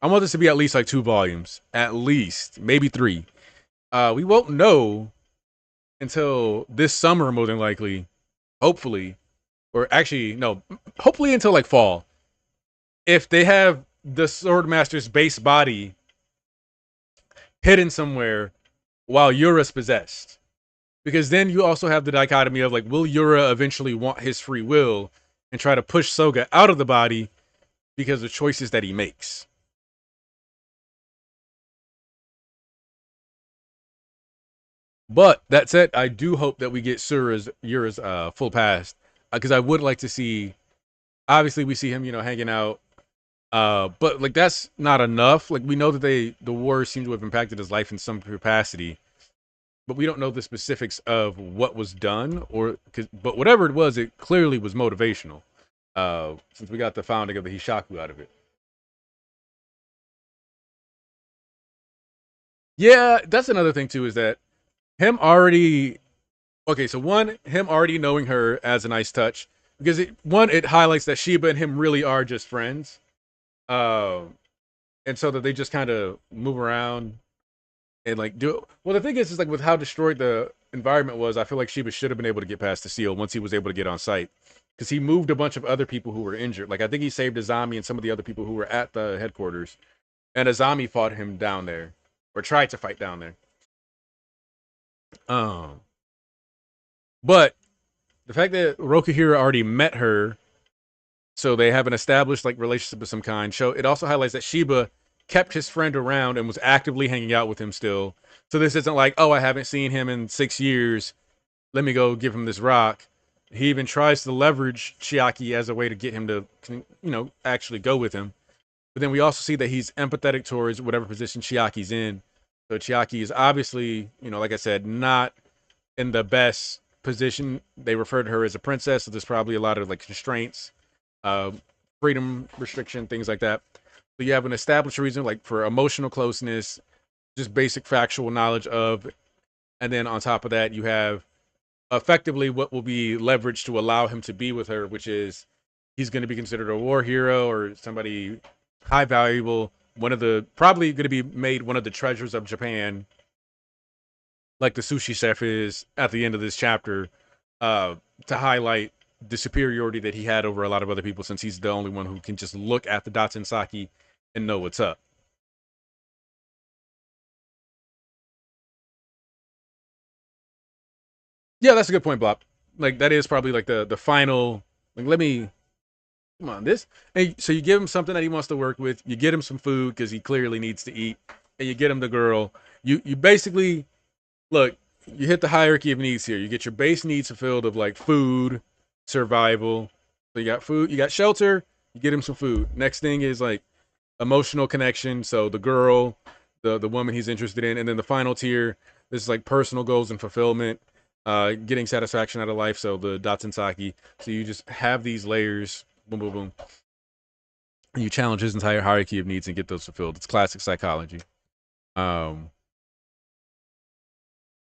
I want this to be at least like 2 volumes, at least, maybe 3. We won't know until this summer, more than likely, hopefully, or actually no, hopefully until like fall, if they have the Swordmaster's base body hidden somewhere while Yura's possessed. Because then you also have the dichotomy of like, will Yura eventually want his free will and try to push Soga out of the body because of choices that he makes? But that said, I do hope that we get Yura's full past, because I would like to see. Obviously, we see him, hanging out. But like that's not enough. Like, we know that the wars seem to have impacted his life in some capacity, but we don't know the specifics of what was done, but whatever it was, it clearly was motivational. Since we got the founding of the Hishaku out of it. Yeah, that's another thing too, is that him already, okay, so one, him already knowing her as a nice touch, because it highlights that Sheba and him really are just friends. And so that they just kind of move around and like do it. Well, the thing is like with how destroyed the environment was, I feel like Sheba should have been able to get past the seal once he was able to get on site, because he moved a bunch of other people who were injured. Like, I think he saved Azami and some of the other people who were at the headquarters, and Azami fought him down there, or tried to fight down there. Um, but the fact that Rokuhira already met her, so they have an established like relationship of some kind. Show it also highlights that Sheba kept his friend around and was actively hanging out with him still. So this isn't like, oh, I haven't seen him in 6 years, let me go give him this rock. He even tries to leverage Chiaki as a way to get him to, actually go with him. But then we also see that he's empathetic towards whatever position Chiaki's in. So Chiaki is obviously, like I said, not in the best position. They refer to her as a princess, so there's probably a lot of like constraints, uh, freedom restriction, things like that. So you have an established reason like for emotional closeness, just basic factual knowledge of, and then on top of that, you have effectively what will be leveraged to allow him to be with her, which is he's going to be considered a war hero or somebody high valuable, one of the, probably going to be made one of the treasures of Japan, like the sushi chef is at the end of this chapter, uh, to highlight the superiority that he had over a lot of other people, since he's the only one who can just look at the Datsun Saki and know what's up. Yeah, that's a good point, Blob. Like, that is probably like the final. Like, let me, come on, this. Hey, so you give him something that he wants to work with. You get him some food because he clearly needs to eat, and you get him the girl. You basically, look. You hit the hierarchy of needs here. You get your base needs fulfilled of like food, survival. So you got food, you got shelter. You get him some food. Next thing is like emotional connection. So the girl, the woman he's interested in, and then the final tier, this is like personal goals and fulfillment, getting satisfaction out of life. So the Datsun Saki. So you just have these layers, boom, boom, boom. And you challenge his entire hierarchy of needs and get those fulfilled. It's classic psychology. Um,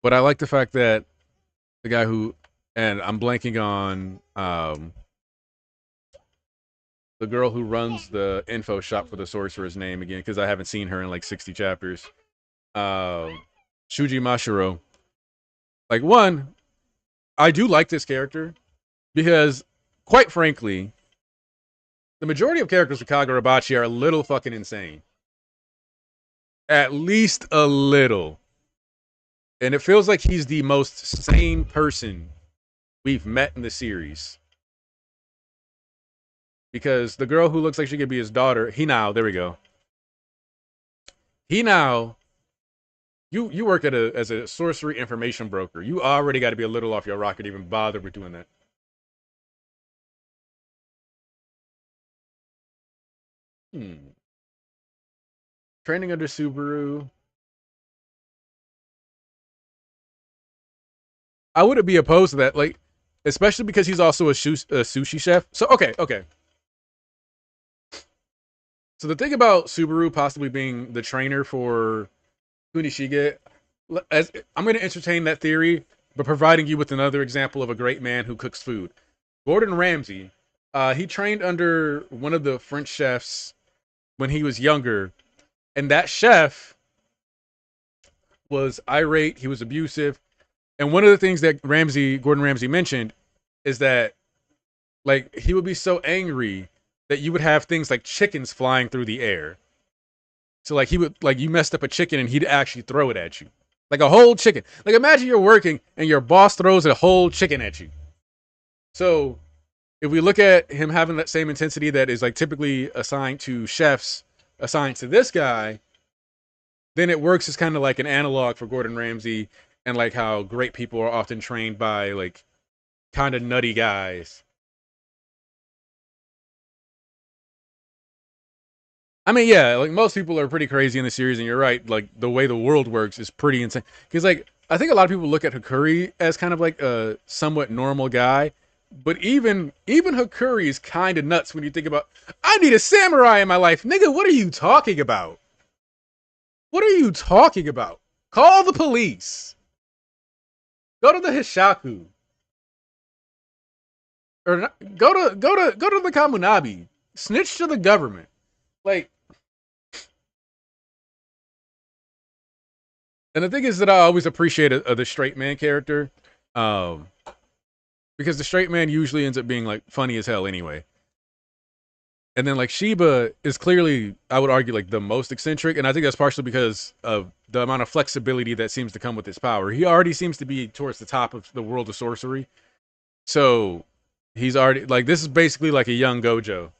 but I like the fact that the guy who, and I'm blanking on the girl who runs the info shop for the sorcerer's name again because I haven't seen her in like 60 chapters. Shuji Mashiro. Like, one, I do like this character because, quite frankly, the majority of characters for Kagurabachi are a little fucking insane. At least a little. And it feels like he's the most sane person we've met in the series. Because the girl who looks like she could be his daughter, Hinao, there we go. Hinao, you work at as a sorcery information broker. You already got to be a little off your rocker to even bother with doing that. Training under Subaru. I wouldn't be opposed to that, like, especially because he's also a sushi chef. So okay. So the thing about Subaru possibly being the trainer for Kunishige, as I'm going to entertain that theory, but providing you with another example of a great man who cooks food. Gordon Ramsay, he trained under one of the French chefs when he was younger, and that chef was irate. He was abusive, and one of the things that Gordon Ramsay mentioned, is that like he would be so angry that you would have things like chickens flying through the air. So like he would like you messed up a chicken and he'd actually throw it at you. Like a whole chicken. Like imagine you're working and your boss throws a whole chicken at you. So if we look at him having that same intensity that is like typically assigned to chefs, assigned to this guy, then it works as kind of like an analog for Gordon Ramsay and like how great people are often trained by like kind of nutty guys. I mean, yeah, like most people are pretty crazy in the series, and you're right. Like the way the world works is pretty insane. Because like I think a lot of people look at Hakuri as kind of like a somewhat normal guy, but even Hakuri is kind of nuts when you think about. I need a samurai in my life, nigga. What are you talking about? What are you talking about? Call the police. Go to the Hishaku, or not, go to the Kamunabi. Snitch to the government. Like, and the thing is that I always appreciate the straight man character, um, because the straight man usually ends up being like funny as hell anyway. And then like Shiba is clearly, I would argue, like the most eccentric, and I think that's partially because of the amount of flexibility that seems to come with his power. He already seems to be towards the top of the world of sorcery, so he's already like this is basically like a young Gojo.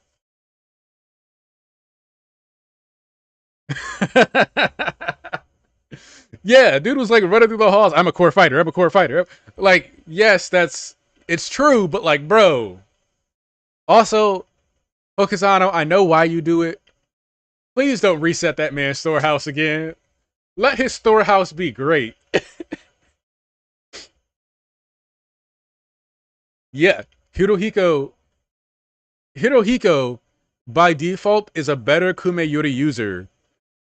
Yeah, dude was like running through the halls. I'm a core fighter. I'm a core fighter. Like, yes, it's true, but like, bro. Also, Hokusano, I know why you do it. Please don't reset that man's storehouse again. Let his storehouse be great. Yeah, Hirohiko by default is a better Kumeyuri user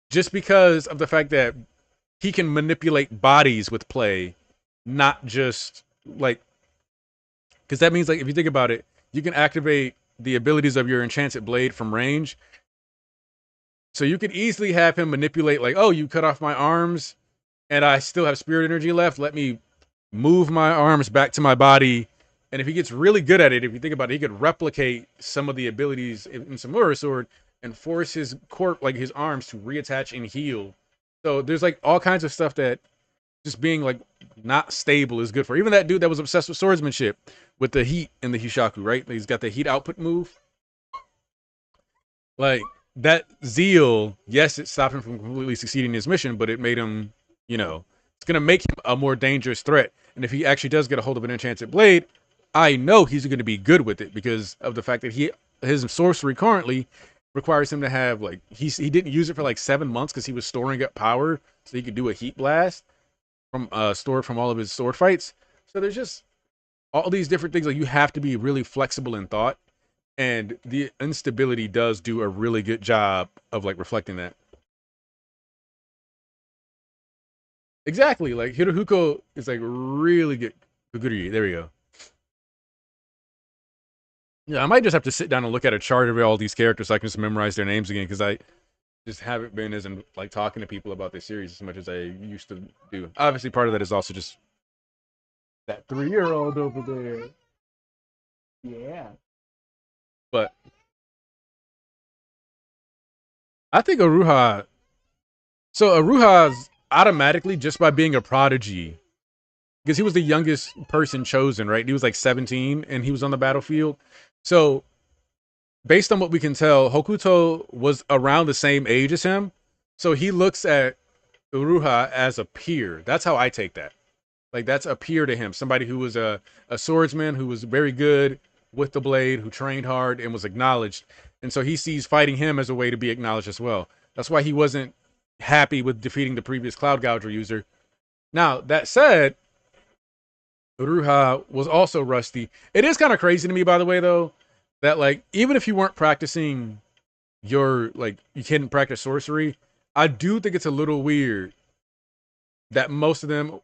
just because of the fact that he can manipulate bodies with play, not just like because that means like if you think about it, you can activate the abilities of your enchanted blade from range. So you could easily have him manipulate like, oh, you cut off my arms and I still have spirit energy left. Let me move my arms back to my body. And if he gets really good at it, if you think about it, he could replicate some of the abilities in Samura Sword and force his corp, like his arms, to reattach and heal. So there's like all kinds of stuff that just being like not stable is good for. Even that dude that was obsessed with swordsmanship with the heat in the Hishaku, right? He's got the heat output move. Like that zeal, yes, it stopped him from completely succeeding in his mission, but it made him, it's gonna make him a more dangerous threat. And if he actually does get a hold of an enchanted blade, I know he's gonna be good with it because of the fact that his sorcery currently requires him to have like he didn't use it for like 7 months because he was storing up power so he could do a heat blast from stored from all of his sword fights. So there's just all these different things. Like you have to be really flexible in thought, and the instability does do a really good job of like reflecting that. Exactly. Like Hirohuko is like really good. Kaguri, there we go. Yeah, I might just have to sit down and look at a chart of all these characters so I can just memorize their names again because I just haven't been as in like talking to people about this series as much as I used to do. Obviously, part of that is also just that 3-year old over there. Yeah. But I think Aruha. So Aruha's automatically just by being a prodigy because he was the youngest person chosen, right? He was like 17 and he was on the battlefield. So based on what we can tell, Hokuto was around the same age as him. So he looks at Uruha as a peer. That's how I take that. Like that's a peer to him. Somebody who was a swordsman who was very good with the blade, who trained hard and was acknowledged. And so he sees fighting him as a way to be acknowledged as well. That's why he wasn't happy with defeating the previous Cloud Gouger user. Now, that said, Uruha was also rusty. It is kind of crazy to me, by the way, though, that like even if you weren't practicing your like you couldn't practice sorcery, I do think it's a little weird that most of them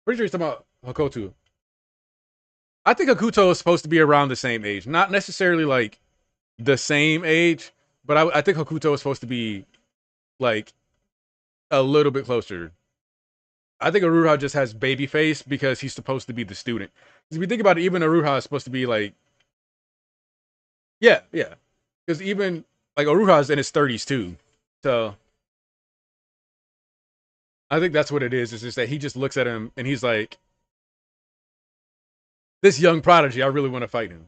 pretty sure he's talking about Hakotu. I think Hakuto is supposed to be around the same age. Not necessarily like the same age, but I think Hakuto is supposed to be like a little bit closer. I think Aruha just has baby face because he's supposed to be the student. If you think about it, even Aruha is supposed to be like, yeah, yeah. Because even like Aruha is in his 30s too. So I think that's what it is. It's just that he just looks at him and he's like, this young prodigy, I really want to fight him.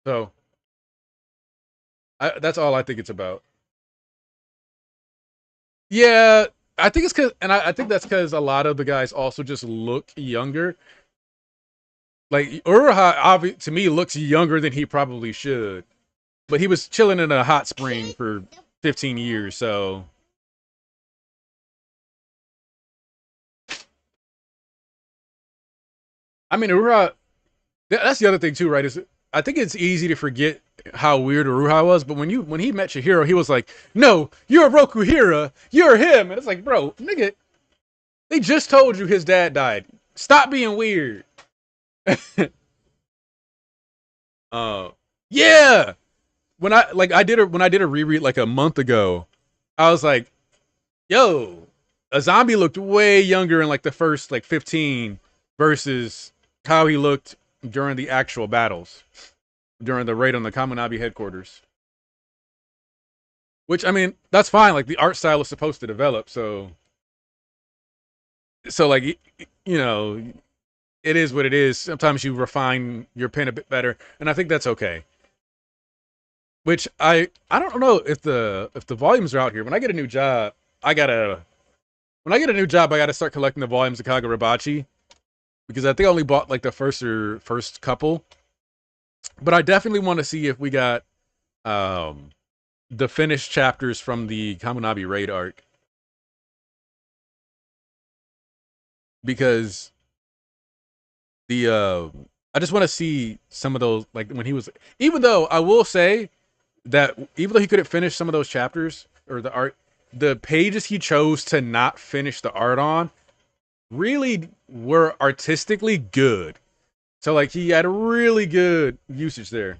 So that's all I think it's about. Yeah, I think it's because, and I think that's because a lot of the guys also just look younger. Like Uruha, to me, looks younger than he probably should. But he was chilling in a hot spring for 15 years, so I mean, Uruha. That's the other thing too, right? Is I think it's easy to forget how weird Uruha was, but when he met Chihiro, he was like, "No, you're Rokuhira, you're him," and it's like, bro, nigga, they just told you his dad died. Stop being weird. uh, yeah. When I did a reread like a month ago, I was like, "Yo, a zombie looked way younger in like the first like 15 versus how he looked during the actual battles." During the raid on the Kamunabi headquarters. Which I mean, that's fine. Like the art style is supposed to develop, so like you know, it is what it is. Sometimes you refine your pen a bit better, and I think that's okay. Which I don't know if the volumes are out here. When I get a new job, I gotta when I get a new job, I gotta start collecting the volumes of Kagurabachi because I think I only bought like the first couple. But I definitely want to see if we got um the finished chapters from the Kamunabi raid arc because the I just want to see some of those like when he was even though I will say that even though he couldn't finish some of those chapters or the art the pages he chose to not finish the art on really were artistically good. So like he had a really good usage there.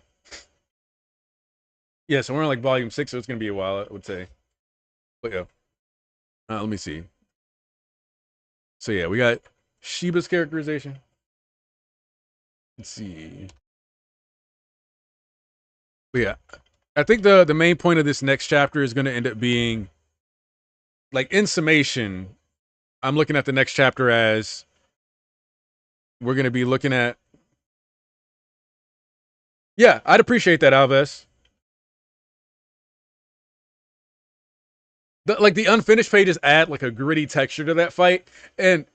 Yeah, so we're on like volume 6 so it's going to be a while I would say. But yeah. Let me see. So yeah, we got Shiba's characterization. Let's see. But yeah, I think the main point of this next chapter is going to end up being like in summation. I'm looking at the next chapter as we're going to be looking at. Yeah, I'd appreciate that, Alves. Like the unfinished pages add like a gritty texture to that fight, and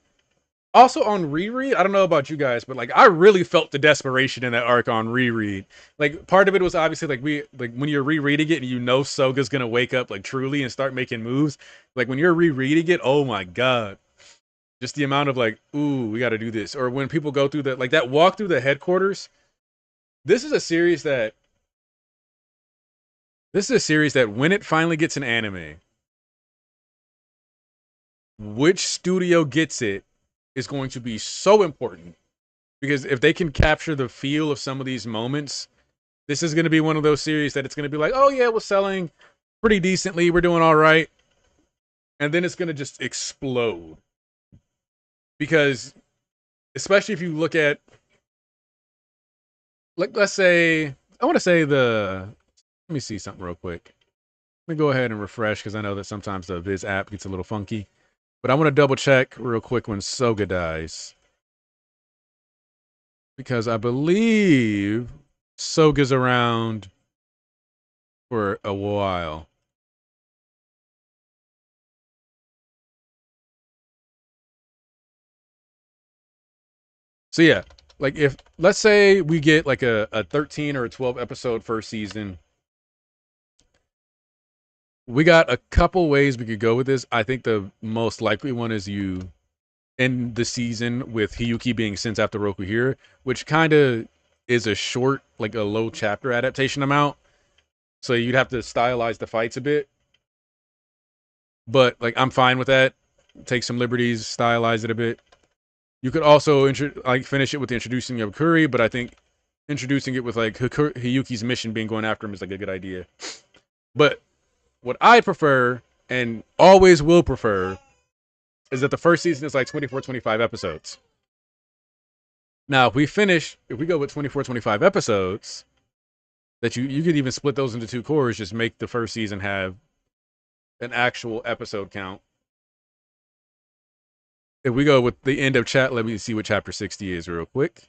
Also on reread, I don't know about you guys, but like I really felt the desperation in that arc on reread. Like part of it was obviously like when you're rereading it and you know Soga's gonna wake up like truly and start making moves. Like when you're rereading it, oh my god. Just the amount of like, ooh, we gotta do this. Or when people go through the like that walk through the headquarters. This is a series that when it finally gets an anime, which studio gets it is going to be so important. Because if they can capture the feel of some of these moments, this is going to be one of those series that it's going to be like, oh yeah, we're selling pretty decently, we're doing all right, and then it's going to just explode. Because especially if you look at, like, let's say, I want to say let me see something real quick. Let me go ahead and refresh because I know that sometimes the Viz app gets a little funky. But I want to double check real quick when Soga dies. Because I believe Soga's around for a while. So yeah, like if let's say we get like a 13 or a 12 episode first season, we got a couple ways we could go with this. I think the most likely one is you end the season with Hiyuki being sent after Roku here, which kind of is a short, like a low chapter adaptation amount. So you'd have to stylize the fights a bit. But like I'm fine with that. Take some liberties, stylize it a bit. You could also like finish it with the introducing of Kuri, but I think introducing it with like Hiyuki's mission being going after him is like a good idea. But what I prefer and always will prefer is that the first season is like 24, 25 episodes. Now, if we go with 24, 25 episodes, that you could even split those into two cores, just make the first season have an actual episode count. If we go with the end of chat, let me see what chapter 60 is real quick.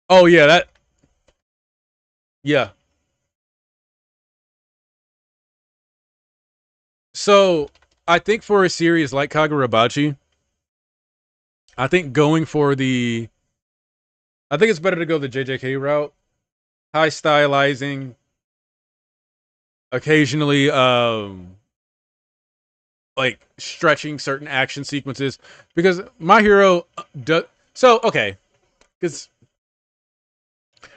Oh yeah, yeah. So I think for a series like Kagurabachi, I think I think it's better to go the JJK route. High stylizing, occasionally like stretching certain action sequences because My Hero does so okay, cuz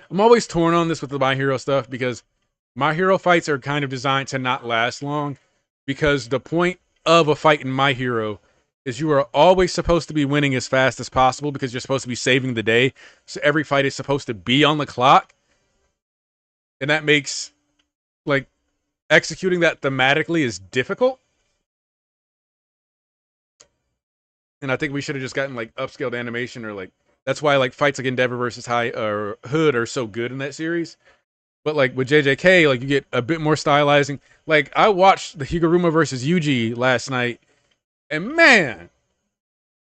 I'm always torn on this with the My Hero stuff because My Hero fights are kind of designed to not last long because the point of a fight in My Hero is you are always supposed to be winning as fast as possible because you're supposed to be saving the day. So every fight is supposed to be on the clock. And that makes like executing that thematically is difficult. And I think we should have just gotten like upscaled animation or like that's why like fights like Endeavor versus High or Hood are so good in that series. But like with JJK, like you get a bit more stylizing. Like I watched the Higuruma versus Yuji last night, and man,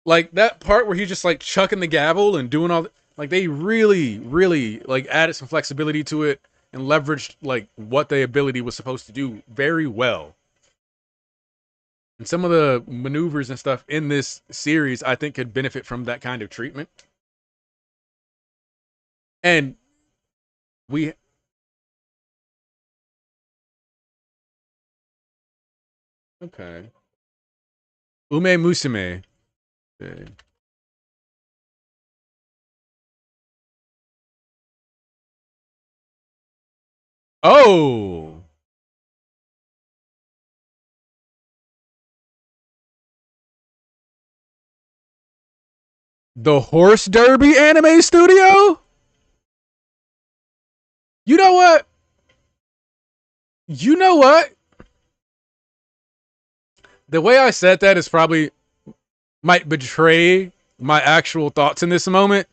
like that part where he's just like chucking the gavel and doing all like they really, really like added some flexibility to it and leveraged like what the ability was supposed to do very well. And some of the maneuvers and stuff in this series, I think, could benefit from that kind of treatment. And we okay. Ume Musume. Okay. Oh, the Horse Derby anime studio? You know what? You know what? The way I said that is probably might betray my actual thoughts in this moment,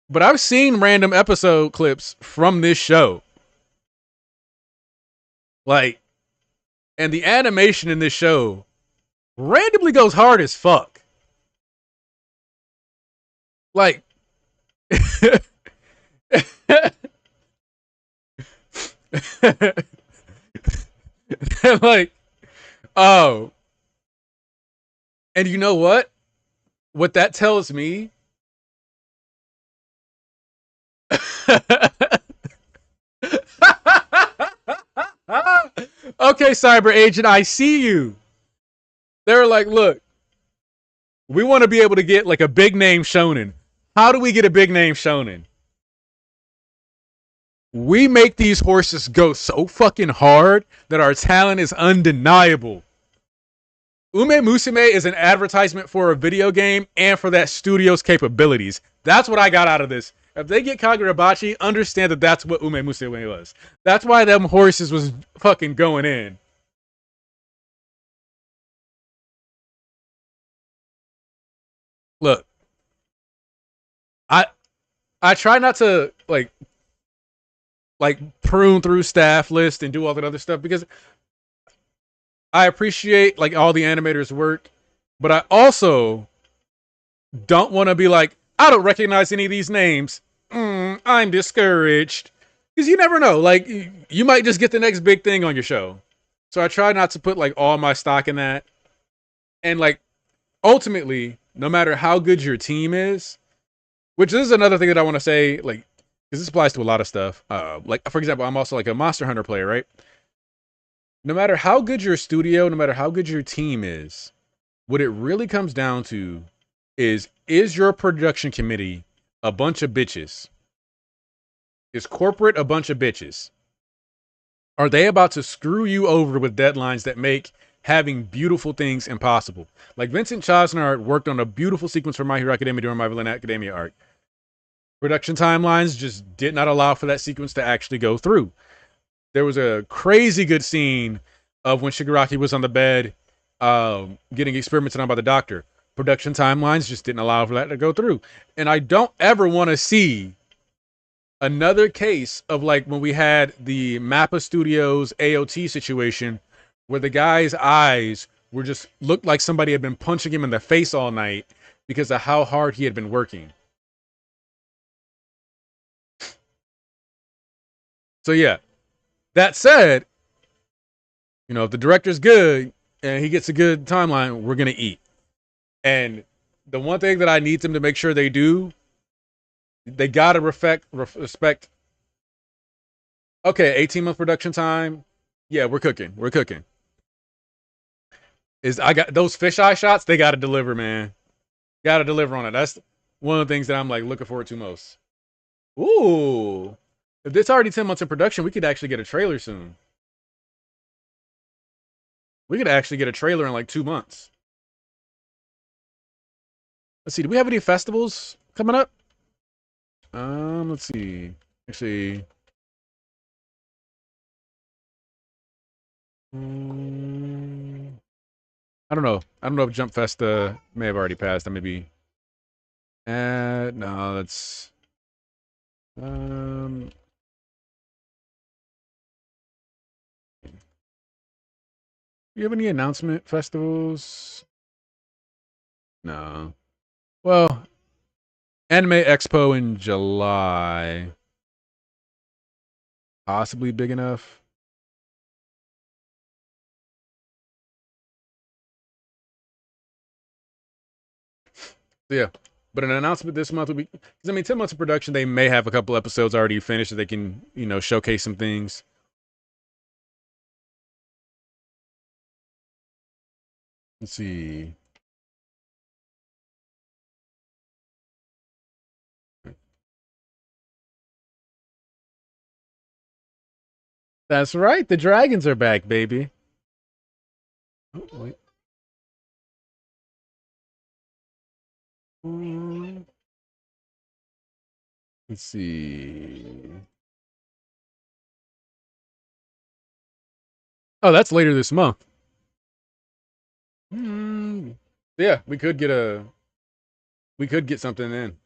but I've seen random episode clips from this show. Like, and the animation in this show randomly goes hard as fuck. Like, like, oh, And you know what? What that tells me. Okay, cyber agent, I see you. They're like, look, we want to be able to get like a big name shonen. How do we get a big name shonen? We make these horses go so fucking hard that our talent is undeniable. Ume Musume is an advertisement for a video game and for that studio's capabilities. That's what I got out of this. If they get Kagurabachi, understand that that's what Ume Musume was. That's why them horses was fucking going in. Look, I I try not to like prune through staff list and do all that other stuff because I appreciate like all the animators' work, but I also don't want to be like, I don't recognize any of these names. I'm discouraged. Because you never know. Like, you might just get the next big thing on your show. So I try not to put like all my stock in that. And like, ultimately, no matter how good your team is, which this is another thing that I want to say, like, because this applies to a lot of stuff. Like, for example, I'm also like a Monster Hunter player, right? No matter how good your studio, no matter how good your team is, what it really comes down to is your production committee a bunch of bitches? Is corporate a bunch of bitches? Are they about to screw you over with deadlines that make having beautiful things impossible? Like Vincent Chosnard worked on a beautiful sequence for My Hero Academia during My Villain Academia arc. Production timelines just did not allow for that sequence to actually go through. There was a crazy good scene of when Shigaraki was on the bed getting experimented on by the doctor. Production timelines just didn't allow for that to go through. And I don't ever want to see another case of like when we had the Mappa Studios AOT situation where the guy's eyes were just looked like somebody had been punching him in the face all night because of how hard he had been working. So yeah, that said, you know, if the director's good and he gets a good timeline, we're gonna eat. And the one thing that I need them to make sure they do, they gotta respect. Okay, 18-month production time. Yeah, we're cooking. We're cooking. Is I got those fisheye shots? They gotta deliver, man. Gotta deliver on it. That's one of the things that I'm like looking forward to most. Ooh, if it's already 10 months in production, we could actually get a trailer soon. We could actually get a trailer in like 2 months. Let's see. Do we have any festivals coming up? Let's see. Actually, I don't know. I don't know if Jump Festa may have already passed. That may be. No, that's. Do you have any announcement festivals? No. Well, Anime Expo in July. Possibly big enough. So yeah. But an announcement this month would be, because I mean, 10 months of production, they may have a couple episodes already finished that they can, you know, showcase some things. Let's see. That's right. The dragons are back, baby. Oh, wait. Let's see. Oh, that's later this month. Yeah, we could get something in.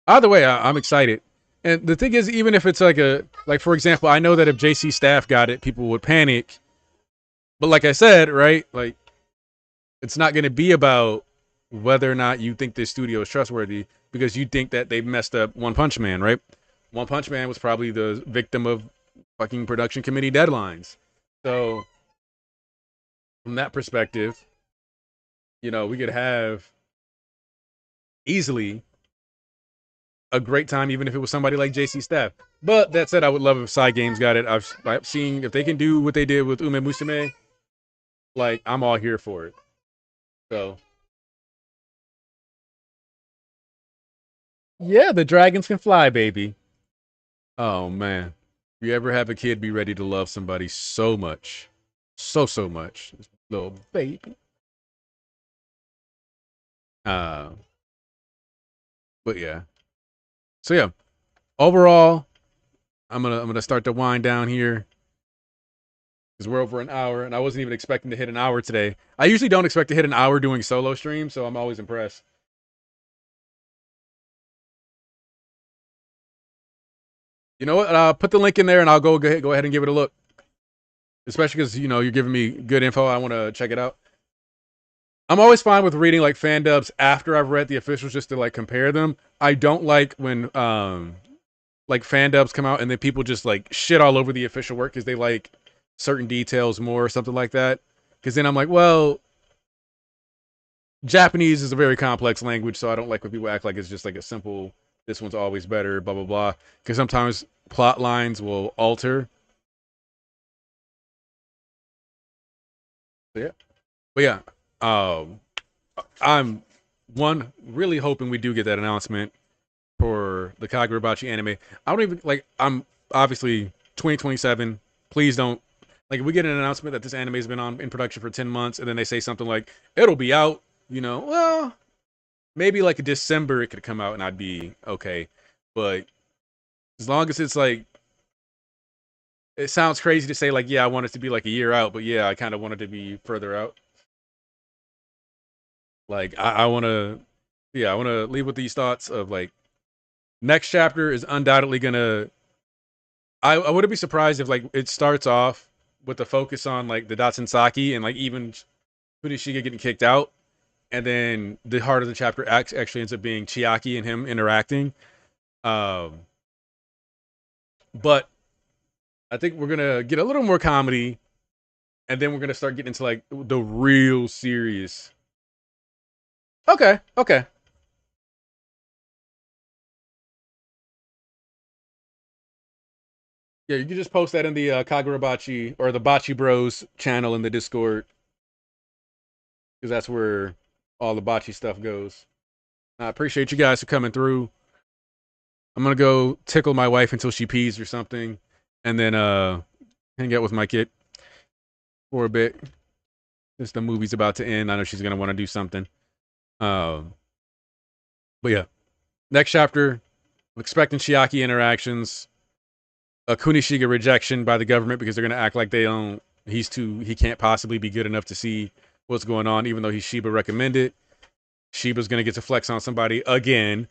Either way, I'm excited. And the thing is, even if it's like for example, I know that if JC Staff got it, people would panic. But like I said, right, like it's not going to be about whether or not you think this studio is trustworthy because you think that they messed up One Punch Man, right? One Punch Man was probably the victim of fucking production committee deadlines. So from that perspective, we could have easily a great time, even if it was somebody like JC Staff. But that said, I would love if Side Games got it. I've seen if they can do what they did with Ume Musume, like I'm all here for it. So yeah, the dragons can fly, baby. Oh man, if you ever have a kid, be ready to love somebody so much, so much, little baby. Uh, but yeah. So yeah, overall, I'm gonna start to wind down here because we're over an hour, and I wasn't even expecting to hit an hour today. I usually don't expect to hit an hour doing solo streams, so I'm always impressed. You know what? Put the link in there, and I'll go ahead and give it a look. Especially because you're giving me good info. I want to check it out. I'm always fine with reading like fan dubs after I've read the officials just to like compare them. I don't like when like fan dubs come out and then people just like shit all over the official work because they like certain details more or something like that. Because then I'm like, well, Japanese is a very complex language, so I don't like when people act like it's just like a simple. This one's always better, blah blah blah. Because sometimes plot lines will alter. So, yeah, but yeah, um, I'm really hoping we do get that announcement for the Kagurabachi anime. I don't even like. I'm obviously 2027. Please don't like. If we get an announcement that this anime has been on in production for 10 months, and then they say something like it'll be out. Well, maybe like December it could come out, and I'd be okay. But as long as it's like, it sounds crazy to say like, yeah, I want it to be like a year out, but yeah, I kind of want it to be further out. Like I want to, yeah, I want to leave with these thoughts of like next chapter is undoubtedly gonna. I wouldn't be surprised if like it starts off with the focus on like the Datsun Saki and like even Funishiga getting kicked out, and then the heart of the chapter actually ends up being Chiaki and him interacting. Um, but I think we're gonna get a little more comedy, and then we're gonna start getting into like the real serious. Okay, okay. Yeah, you can just post that in the Kagurabachi or the Bachi Bros channel in the Discord because that's where all the Bachi stuff goes. I appreciate you guys for coming through. I'm gonna go tickle my wife until she pees or something, and then hang out with my kid for a bit. Since the movie's about to end, I know she's gonna want to do something. Um, but yeah, next chapter, I'm expecting Chiaki interactions, a Kunishiga rejection by the government because they're gonna act like they don't. He can't possibly be good enough to see what's going on, even though he's Shiba recommended. Shiba's gonna get to flex on somebody again.